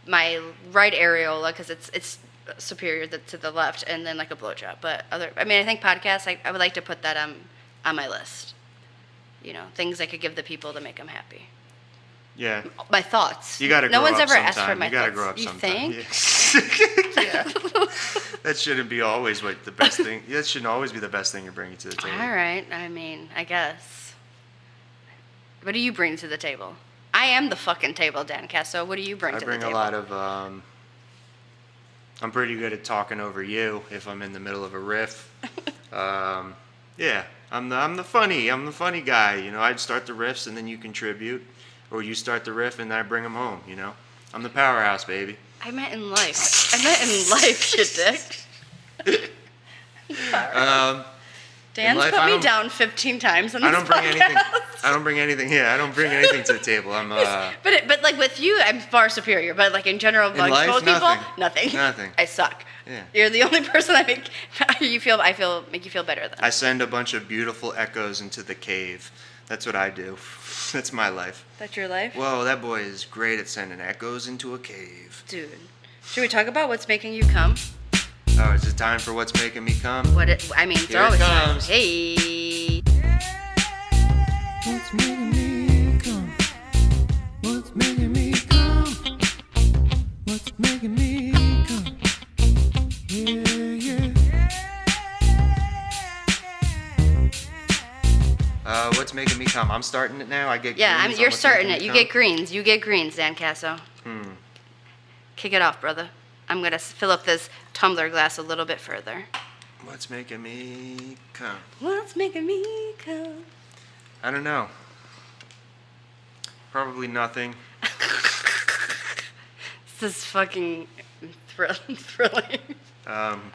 my right areola because it's superior to the left, and then like a blowjob. But I think podcasts, I would like to put that on my list. Things I could give the people to make them happy. Yeah. My thoughts. You gotta no grow one's up ever asked for sometime. my You gotta thoughts. grow up You sometime. think? Yeah. That shouldn't be always the best thing. That shouldn't always be the best thing you're bringing to the table. All right. I mean, I guess. What do you bring to the table? I am the fucking table, Dan Caso. What do you bring to the table? I bring a lot of. I'm pretty good at talking over you if I'm in the middle of a riff. Yeah, I'm the funny guy. You know, I'd start the riffs and then you contribute, or you start the riff and then I bring them home. You know, I'm the powerhouse, baby. I meant in life. You dick. Dan's life, put me down 15 times on this I don't bring podcast. anything. I don't bring anything. Yeah, I don't bring anything to the table. I'm. But like with you, I'm far superior. But like in general, In like life, most nothing. people, nothing. Nothing. I suck. Yeah. You're the only person I make make you feel better than. I send a bunch of beautiful echoes into the cave. That's what I do. That's my life. That's your life, Whoa, that boy is great at sending echoes into a cave. dude. Should we talk about what's making you come? Oh, is it time for what's making me come? It's Here it always time. comes. Hey. What's making me come? What's making me come? What's making me come? Yeah. What's making me come? I'm starting it now. I get Yeah, greens on you're what's starting making it. me You come? get greens. You get greens, Dan Caso. Kick it off, brother. I'm gonna fill up this tumbler glass a little bit further. What's making me come? What's making me come? I don't know. Probably nothing. This is fucking thrilling.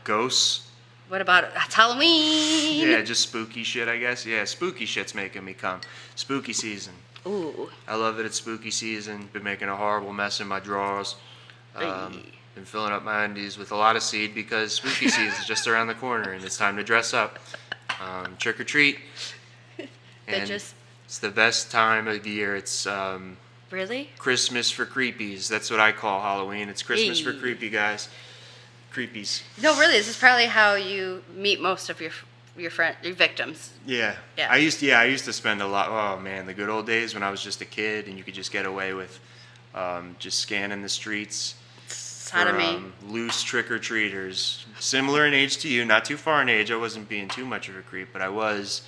Ghosts. What about it? It's Halloween. Yeah, just spooky shit, I guess. Yeah, spooky shit's making me come. Spooky season. Ooh. I love it. It's spooky season. Been making a horrible mess in my drawers. Hey. Been filling up my undies with a lot of seed because spooky season is just around the corner and it's time to dress up. Trick or treat. And it's the best time of the year. It's Really? Christmas for creepies. That's what I call Halloween. It's Christmas for Hey. creepy guys. Creepies. No, really. This is probably how you meet most of your victims. Yeah. Yeah. I used to spend a lot. Oh man, the good old days when I was just a kid and you could just get away with just scanning the streets. Sodomy. Loose trick-or-treaters, similar in age to you, not too far in age. I wasn't being too much of a creep, but I was,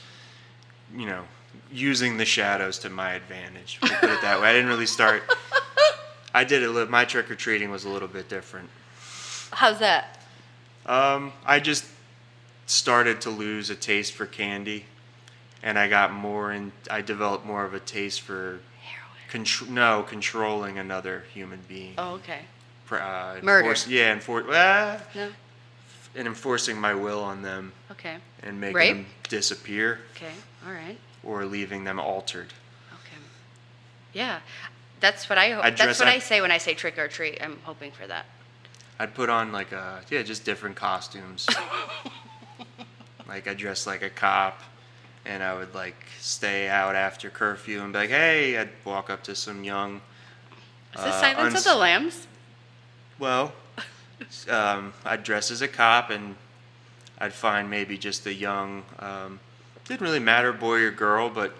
using the shadows to my advantage. We'll put it that way. I didn't really start. I did my trick-or-treating was a little bit different. How's that? I just started to lose a taste for candy, and I developed more of a taste for Heroin. controlling another human being. Oh, okay. Murder. No. And enforcing my will on them Okay. and making Rape? them disappear Okay. All right. or leaving them altered. Okay. Yeah. That's what I hope. I'd That's dress what up- I say when I say trick or treat. I'm hoping for that. I'd put on just different costumes. Like I dressed like a cop, and I would stay out after curfew and be like, hey, I'd walk up to some young. Is this Silence of the Lambs? Well, I'd dress as a cop and I'd find maybe just a young, didn't really matter boy or girl, but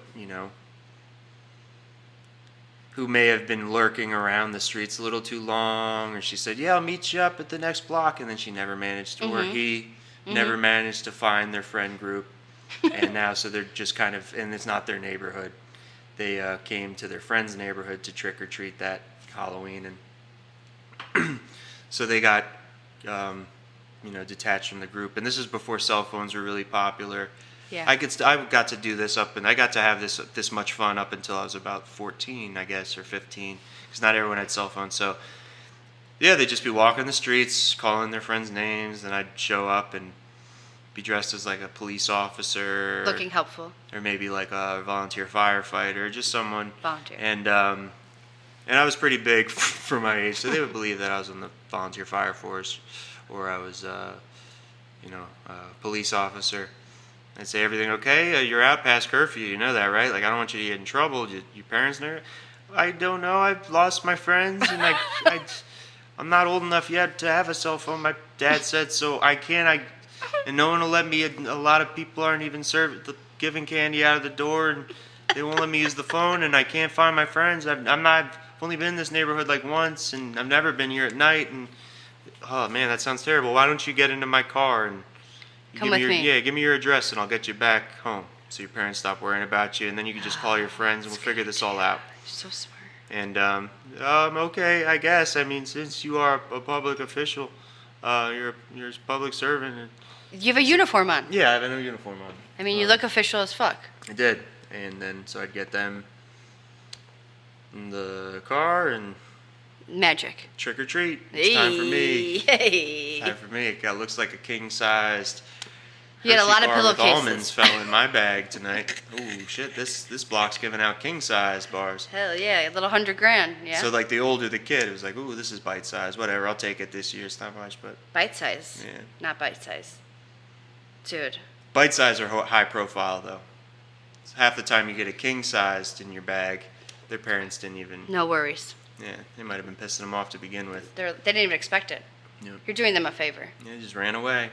who may have been lurking around the streets a little too long, or she said, yeah, I'll meet you up at the next block, and then she never managed to, or he never managed to find their friend group, and now so they're just kind of, and it's not their neighborhood. They came to their friend's neighborhood to trick or treat that Halloween, and so they got, detached from the group. And this is before cell phones were really popular. Yeah. I got to do this I got to have this much fun up until I was about 14, I guess, or 15, because not everyone had cell phones. So, yeah, they'd just be walking the streets, calling their friends' names, and I'd show up and be dressed as like a police officer. Looking helpful. Or maybe like a volunteer firefighter, just someone. Volunteer. And I was pretty big for my age, so they would believe that I was in the volunteer fire force, or I was, a police officer. I'd say, everything okay? You're out past curfew, you know that, right? Like, I don't want you to get in trouble. Your parents know? I don't know. I've lost my friends, and I'm not old enough yet to have a cell phone. My dad said so. I can't. And no one will let me. A lot of people aren't even giving candy out of the door, and They won't let me use the phone, and I can't find my friends. I've only been in this neighborhood like once, and I've never been here at night. And oh man, that sounds terrible. Why don't you get into my car and Come with me. Yeah, give me your address, and I'll get you back home, so your parents stop worrying about you, and then you can just call your friends, and we'll figure this all out. So smart. And okay, I guess. I mean, since you are a public official, you're a public servant. And You have a uniform on. yeah, I have a new uniform on. I mean, you look official as fuck. I did, and then so I'd get them in the car and Magic. trick or treat. It's time for me. Hey. Time for me. It looks like a king-sized. You had a lot of Hershey bar with pillowcases. almonds fell in my bag tonight. Ooh, shit! This block's giving out king-size bars. Hell yeah, a little $100,000. Yeah. So like the older the kid, it was like, ooh, this is bite size. Whatever, I'll take it this year. It's not much, but Bite size. Yeah. Not bite size. Dude. bite size are high profile though. So half the time you get a king sized in your bag, their parents didn't even. No worries. Yeah, they might have been pissing them off to begin with. They didn't even expect it. Yeah. You're doing them a favor. Yeah, they just ran away.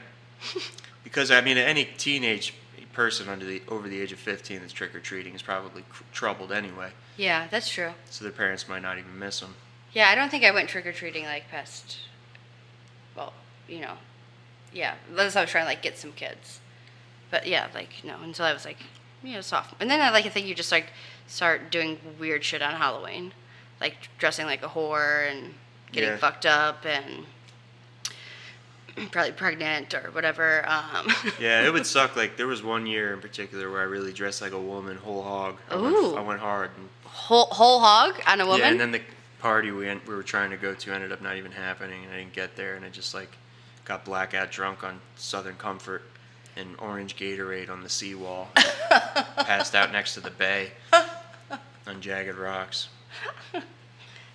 Because I mean, any teenage person over the age of 15 that's trick or treating is probably troubled anyway. Yeah, that's true. So their parents might not even miss them. Yeah, I don't think I went trick or treating like past. Well, you know, yeah. Unless I was trying to like get some kids, but yeah, like no, until I was like, sophomore. And then I think you just like start doing weird shit on Halloween, like dressing like a whore and getting Yeah. fucked up and probably pregnant or whatever. Yeah, it would suck. Like there was one year in particular where I really dressed like a woman, whole hog. Ooh. I went hard. And, whole hog on a woman. yeah, and then the party we were trying to go to ended up not even happening, and I didn't get there, and I just like got blackout drunk on Southern Comfort and orange Gatorade on the seawall. Passed out next to the bay on jagged rocks.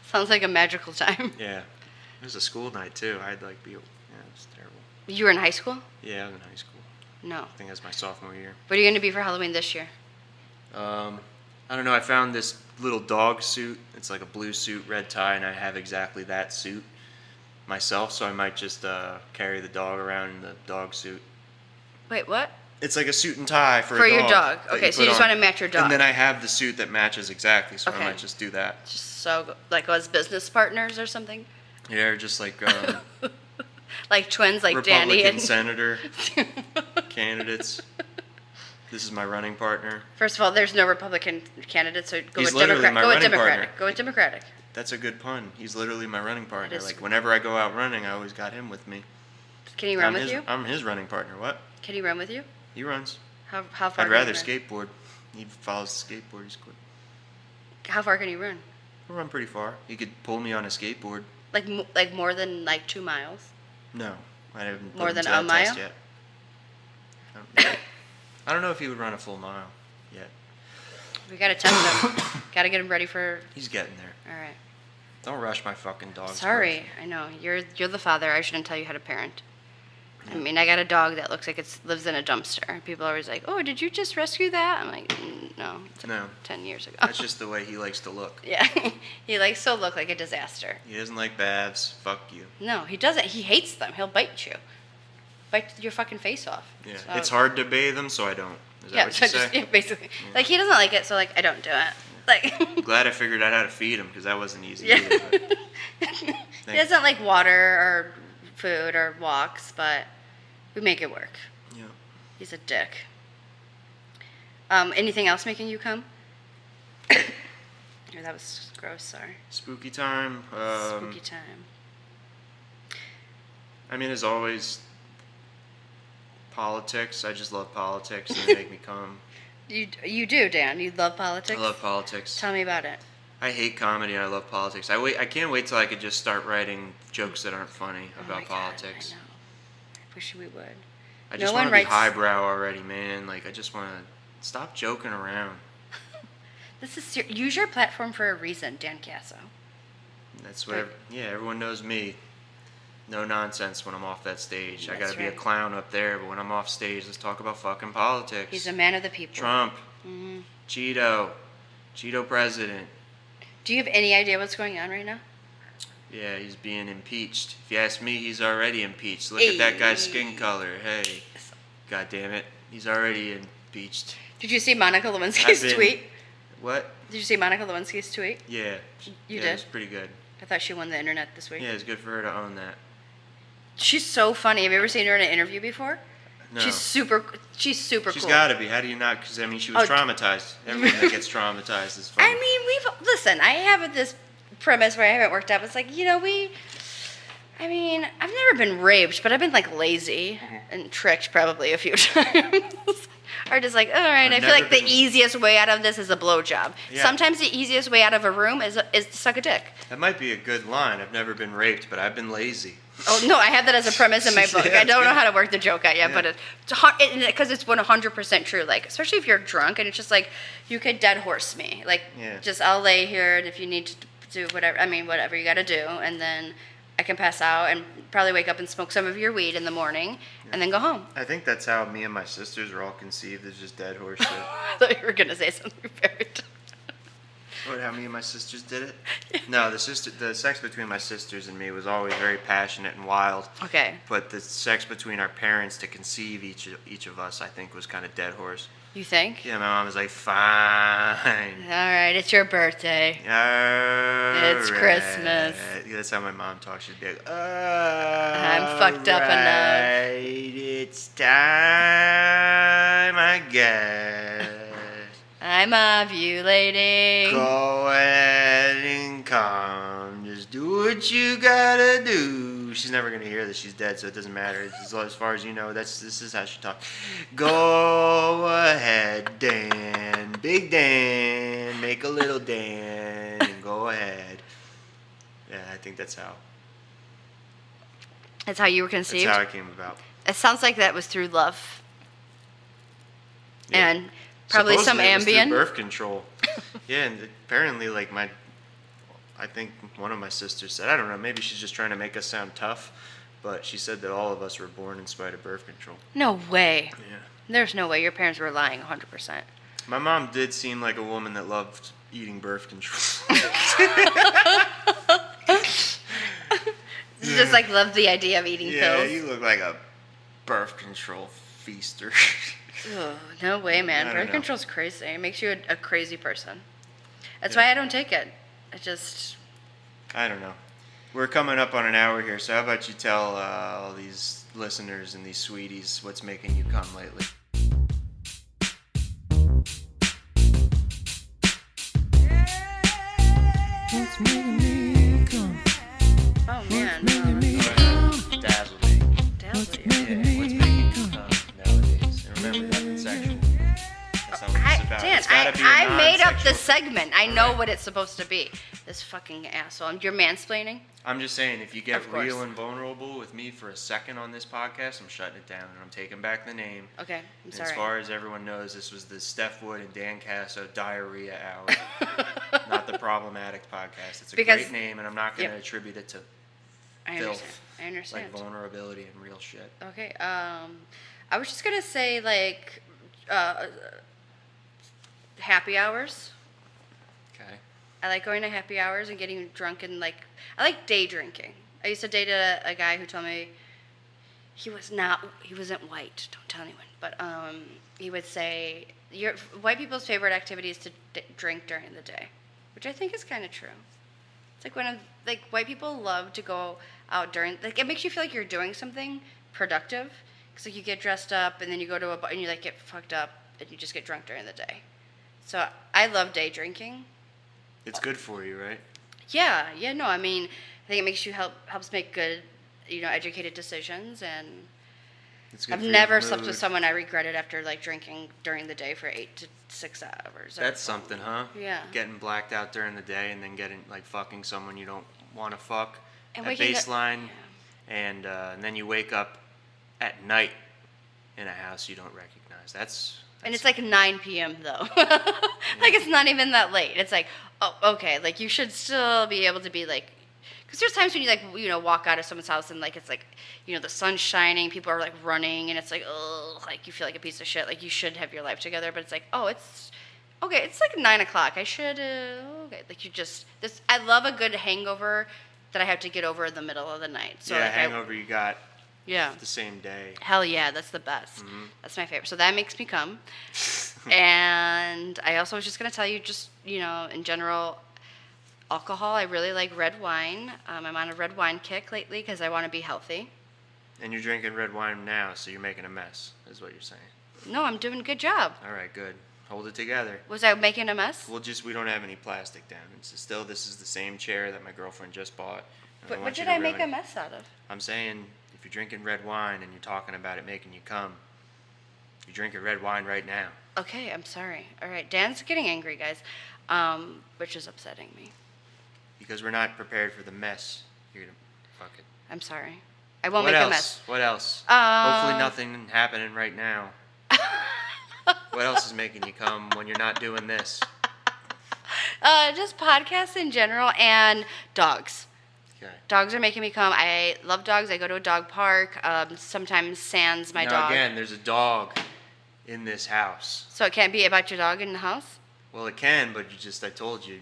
Sounds like a magical time. Yeah, it was a school night too. I'd like be. Yeah, it was terrible. You were in high school? Yeah, I was in high school. No. I think that's my sophomore year. What are you going to be for Halloween this year? I don't know. I found this little dog suit. It's like a blue suit, red tie, and I have exactly that suit myself. So I might just carry the dog around in the dog suit. Wait, what? It's like a suit and tie for For a dog. your dog. that Okay, so put you just on. want to match your dog. And then I have the suit that matches exactly, so Okay. I might just do that. Just so, like, as business partners or something? Yeah, or just like Like twins, like Republican Danny and... senator candidates. This is my running partner. First of all, there's no Republican candidate, so go He's with literally Democrat. my Go with running Democratic. partner. Go with Democratic. That's a good pun. He's literally my running partner. is- Like whenever I go out running, I always got him with me. Can he run with you? I'm his running partner. What? Can he run with you? He runs. How far? I'd can rather he run? skateboard. He follows the skateboard. He's quick. How far can he run? He'll run pretty far. He could pull me on a skateboard. Like more than like 2 miles? No, I haven't put More him than to a that test mile? yet. I don't know if he would run a full mile yet. We gotta test him. Gotta get him ready for. He's getting there. All right. Don't rush my fucking dog. Sorry, I know you're the father. I shouldn't tell you how to parent. I mean, I got a dog that looks like it lives in a dumpster. People are always like, "Oh, did you just rescue that?" I'm like, "No, No, 10 years ago." that's just the way he likes to look. Yeah, he likes to look like a disaster. He doesn't like baths. Fuck you. No, he doesn't. He hates them. He'll bite you, bite your fucking face off. Yeah, So- it's hard to bathe him, so I don't. Is that Yeah, what so you say? just basically, like he doesn't like it, so like I don't do it. Like, Glad I figured out how to feed him because that wasn't easy. yeah. Either, but He doesn't like water or food or walks, but we make it work. yeah. He's a dick. Anything else making you come? Oh, that was gross. Sorry. Spooky time. Spooky time. I mean, as always, politics. I just love politics, and they make me come. You do, Dan. You love politics. I love politics. Tell me about it. I hate comedy, and I love politics. I can't wait till I could just start writing jokes that aren't funny Oh about my God, politics. I know. I wish we would. I No just one want to be writes- highbrow already, man. Like, I just want to stop joking around. This is use your platform for a reason, Dan Caso. That's what. Yeah, everyone knows me. No nonsense when I'm off that stage. I That's gotta be a right. clown up there, but when I'm off stage, let's talk about fucking politics. He's a man of the people. Trump, Hmm. Cheeto president. Do you have any idea what's going on right now? Yeah, he's being impeached. If you ask me, he's already impeached. Look at that guy's skin color. Hey, god damn it, he's already impeached. Did you see Monica Lewinsky's I've been- tweet? What? Did you see Monica Lewinsky's tweet? Yeah. You It did? was pretty good. I thought she won the internet this week. Yeah, it's good for her to own that. She's so funny. Have you ever seen her in an interview before? No. She's super cool. She's got to be. How do you not? Because, I mean, she was traumatized. Everyone that gets traumatized is funny. I mean, listen, I have this premise where I haven't worked out. It's like, I've never been raped, but I've been, like, lazy and tricked probably a few times. Or just like, all right, I feel like the easiest way out of this is a blowjob. Yeah. Sometimes the easiest way out of a room is to suck a dick. That might be a good line. I've never been raped, but I've been lazy. Oh, no, I have that as a premise in my book. Yeah, I don't know good. how to work the joke out yet, Yeah. but because it's 100% true. Like, especially if you're drunk and it's just like, you could dead horse me. Like, Yeah. just I'll lay here, and if you need to do whatever you got to do, and then I can pass out and probably wake up and smoke some of your weed in the morning, and then go home. I think that's how me and my sisters were all conceived, as just dead horse shit. I thought you were going to say something very What, how me and my sisters did it? No, the sex between my sisters and me was always very passionate and wild. Okay. But the sex between our parents to conceive each of us, I think, was kind of dead horse. You think? Yeah, my mom was like, fine. All right, it's your birthday. It's Christmas. Yeah, that's how my mom talks. She'd be like, I'm fucked up enough. It's time, I guess. I'm ovulating. Go ahead and come. Just do what you gotta do. She's never gonna hear that she's dead, so it doesn't matter. As far as you know, this is how she talks. Go ahead, Dan. Big Dan. Make a little Dan. And go ahead. Yeah, I think that's how. That's how you were conceived? That's how it came about. It sounds like that was through love. Yeah. And probably some Supposedly it was through Ambien. birth control. Yeah, and apparently, like, I think one of my sisters said, I don't know, maybe she's just trying to make us sound tough, but she said that all of us were born in spite of birth control. No way. Yeah. There's no way your parents were lying 100%. My mom did seem like a woman that loved eating birth control. You just like love the idea of eating Yeah, pills. you look like a birth control feaster. Ugh, no way, man. I don't Birth know. control's crazy. It makes you a crazy person. That's why I don't take it. I don't know. We're coming up on an hour here, so how about you tell all these listeners and these sweeties what's making you come lately? What's making me come? Oh man. Making me Go come? ahead. Dazzle me. Dazzle you. Making Yeah, what's me making you come? come nowadays? And remember, nothing sexual. That's not what this is about. Dan, It's gotta be a I made up the non-sexual- segment. I know Alright. what it's supposed to be. This fucking asshole. You're mansplaining? I'm just saying, if you get Of course. real and vulnerable with me for a second on this podcast, I'm shutting it down and I'm taking back the name. Okay, I'm And sorry. as far as everyone knows, this was the Steph Wood and Dan Caso diarrhea hour, not the Problemaddict podcast. It's a Because- great name, and I'm not going to Yep. attribute it to I filth, understand. I understand. like vulnerability and real shit. Okay. I was just gonna say like happy hours. Okay. I like going to happy hours and getting drunk and like I like day drinking. I used to date a guy who told me he wasn't white. Don't tell anyone. But he would say white people's favorite activity is to drink during the day, which I think is kind of true. It's like white people love to go out during, like it makes you feel like you're doing something productive. Cause like you get dressed up and then you go to a bar and you like get fucked up and you just get drunk during the day. So I love day drinking. It's good for you, right? Yeah, no, I mean, I think it makes you helps make good, educated decisions, and It's good I've for your never slept with mood. someone I regretted after like drinking during the day for 8 to 6 hours. That's something, huh? Yeah. Getting blacked out during the day and then getting like fucking someone you don't want to fuck And at waking up- baseline, and then you wake up at night in a house you don't recognize. That's And it's like 9 p.m. though. Like it's not even that late. It's like, oh, okay. Like you should still be able to be like, because there's times when you walk out of someone's house and like it's like, the sun's shining, people are like running, and it's like, oh, like you feel like a piece of shit. Like you should have your life together, but it's like, oh, it's okay. It's like 9 o'clock. I should okay. Like I love a good hangover that I have to get over in the middle of the night. So yeah, like hangover you got Yeah. the same day. Hell yeah, that's the best. That's my favorite. So that makes me come. And I also was just going to tell you, just, in general, alcohol. I really like red wine. I'm on a red wine kick lately because I want to be healthy. And you're drinking red wine now, so you're making a mess, is what you're saying. No, I'm doing a good job. All right, good. Hold it together. Was I making a mess? We don't have any plastic down. This is the same chair that my girlfriend just bought. But what did I make a mess out of? I'm saying, if you're drinking red wine and you're talking about it making you come, you're drinking red wine right now. Okay, I'm sorry. All right, Dan's getting angry, guys, which is upsetting me. Because we're not prepared for the mess. You're gonna fuck it. I'm sorry. I won't make a mess. What else? Hopefully nothing happening right now. What else is making you come when you're not doing this? Just podcasts in general and dogs. Okay. Dogs are making me come. I love dogs. I go to a dog park. Sometimes Sans, my dog. Again, there's a dog in this house. So it can't be about your dog in the house? Well, it can, but I told you.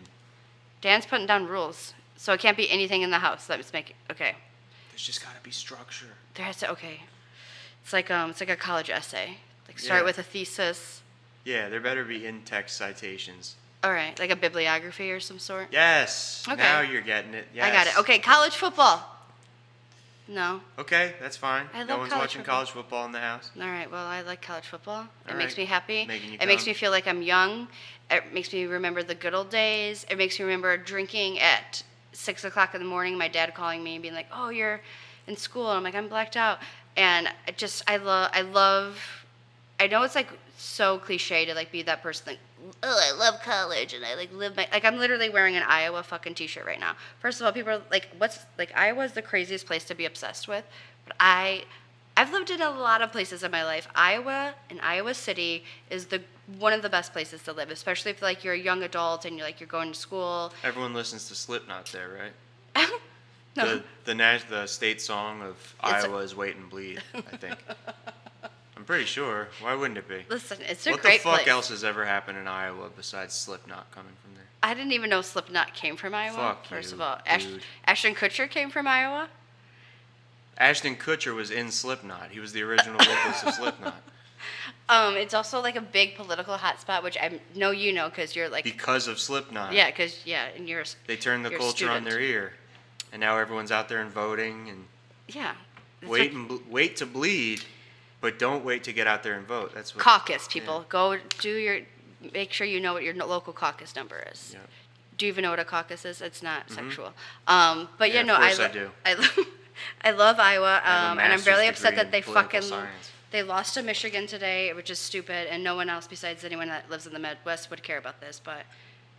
Dan's putting down rules. So it can't be anything in the house. Let's make it. Okay. There's just got to be structure. There has to. Okay. It's like a college essay. Like start with a thesis. Yeah, there better be in-text citations. All right, like a bibliography or some sort. Yes. Okay. Now you're getting it. Yes. I got it. Okay, college football. No. Okay, that's fine. I no love one's college watching football. college football in the house. All right. Well, I like college football. It All makes right. me happy. Making you It makes come. me feel like I'm young. It makes me remember the good old days. It makes me remember drinking at 6 o'clock in the morning. My dad calling me and being like, "Oh, you're in school." And I'm like, "I'm blacked out." And I love. I know it's like so cliche to like be that person like, "Oh, I love college and I like live my like." I'm literally wearing an Iowa fucking t-shirt right now. First of all, people are like, "What's like Iowa's the craziest place to be obsessed with," but I've lived in a lot of places in my life. Iowa and Iowa City is one of the best places to live, especially if like you're a young adult and you're going to school. Everyone listens to Slipknot there, right? No. The state song of Iowa is "Wait and Bleed," I think. I'm pretty sure. Why wouldn't it be? Listen, it's a What great the fuck place. else has ever happened in Iowa besides Slipknot coming from there? I didn't even know Slipknot came from Iowa. Fuck first you, of all, dude. Ashton Kutcher came from Iowa. Ashton Kutcher was in Slipknot. He was the original vocalist of Slipknot. It's also like a big political hotspot, which I know you know because you're like Because of Slipknot. and you're They turned the you're a culture on student. their ear, and now everyone's out there and voting and Yeah. That's wait to bleed, but don't wait to get out there and vote. That's what. Caucus, people. Go make sure you know what your local caucus number is. Yeah. Do you even know what a caucus is? It's not sexual. But Yeah, no, of course I do. I love Iowa, I have a and I'm master's really upset degree that they in political fucking science. they lost to Michigan today, which is stupid, and no one else besides anyone that lives in the Midwest would care about this. But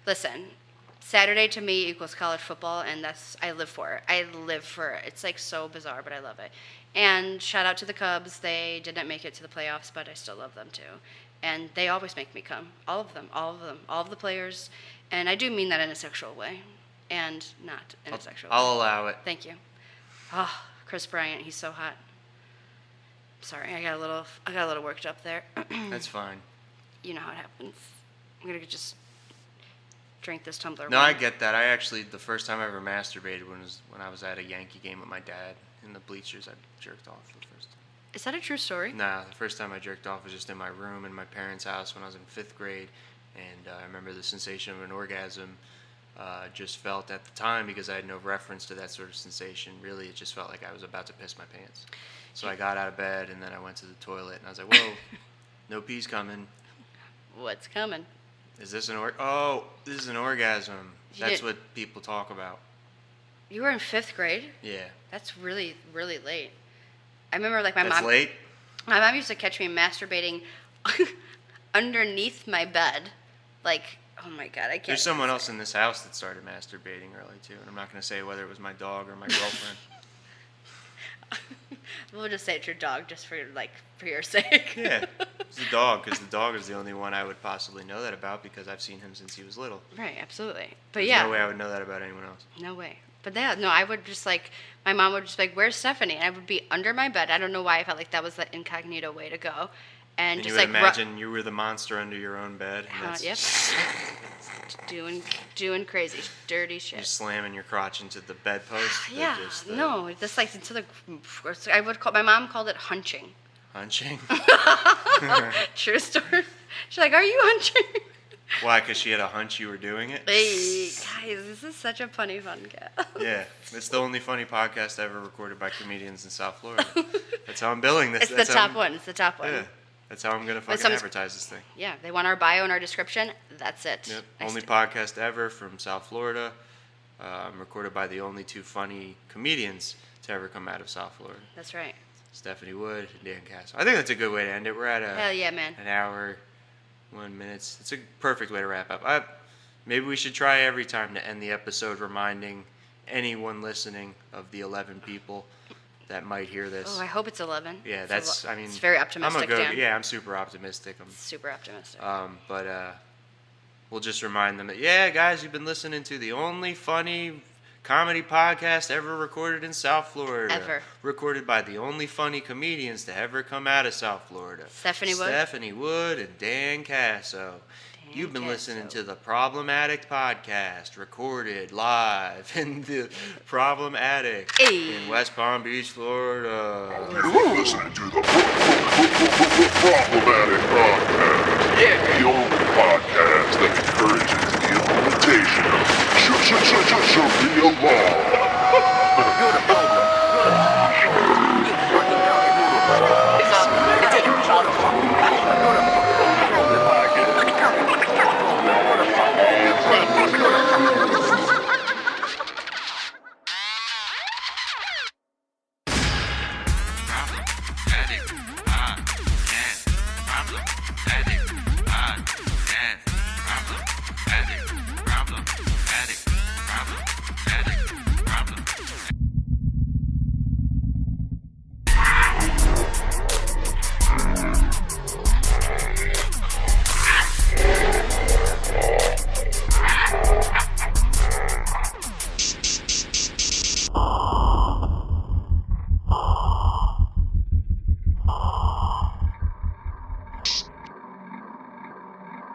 listen, Saturday to me equals college football, and I live for it. I live for it. It's like so bizarre, but I love it. And shout out to the Cubs. They didn't make it to the playoffs, but I still love them too. And they always make me come. All of them, all of the players. And I do mean that in a sexual way, and not in a sexual way. I'll allow it. Thank you. Oh, Chris Bryant, he's so hot. Sorry, I got a little worked up there. That's fine. You know how it happens. I'm gonna just drink this tumbler. No, of I wine. get that. The first time I ever masturbated was when I was at a Yankee game with my dad in the bleachers. I jerked off for the first time. Is that a true story? Nah, the first time I jerked off was just in my room in my parents' house when I was in 5th grade, and I remember the sensation of an orgasm. Just felt at the time, because I had no reference to that sort of sensation. Really, it just felt like I was about to piss my pants. So I got out of bed and then I went to the toilet and I was like, "Whoa, no pee's coming. What's coming? Is this this is an orgasm." You That's did- what people talk about. You were in 5th grade? Yeah. That's really, really late. I remember like my That's mom. late. My mom used to catch me masturbating underneath my bed, like. Oh my God, I can't. There's someone else in this house that started masturbating early too, and I'm not going to say whether it was my dog or my girlfriend. We'll just say it's your dog, just for your sake. Yeah, it's the dog, because the dog is the only one I would possibly know that about, because I've seen him since he was little. Right, absolutely. But There's yeah. no way I would know that about anyone else. No way. But yeah, no, I would just my mom would just be like, "Where's Stephanie?" And I would be under my bed. I don't know why I felt like that was the incognito way to go. and And just you would like imagine you were the monster under your own bed. And that's yep, doing crazy, dirty shit. You slamming your crotch into the bedpost. Yeah, Just, no, just like into the. My mom called it hunching. Hunching? True story. She's like, "Are you hunching?" Why? Because she had a hunch you were doing it? Hey, guys, this is such a funny podcast. Yeah, it's the only funny podcast ever recorded by comedians in South Florida. That's how I'm billing this. It's the That's how top I'm- one. It's the top one. Yeah, that's how I'm gonna fucking some- advertise this thing. Yeah, they want our bio and our description. That's it. Yep. I Only st- podcast ever from South Florida. Recorded by the only two funny comedians to ever come out of South Florida. That's right. Stephanie Wood and Dan Caso. I think that's a good way to end it. We're at Hell yeah, man. an hour, 1 minute. It's a perfect way to wrap up. Maybe we should try every time to end the episode reminding anyone listening of the 11 people that might hear this. Oh, I hope it's 11. Yeah, It's I mean, it's very optimistic, Dan. Yeah, I'm super optimistic. Super optimistic. But we'll just remind them that, yeah, guys, you've been listening to the only funny comedy podcast ever recorded in South Florida. Ever. Recorded by the only funny comedians to ever come out of South Florida. Stephanie Wood. Stephanie Wood and Dan Caso. You've been listening to the Problemaddict podcast, recorded live in the Problemaddict in West Palm Beach, Florida. You're listening to the Problematic Podcast. Yeah. The only podcast that encourages the implementation of Sharia law. You're the problem. Addict.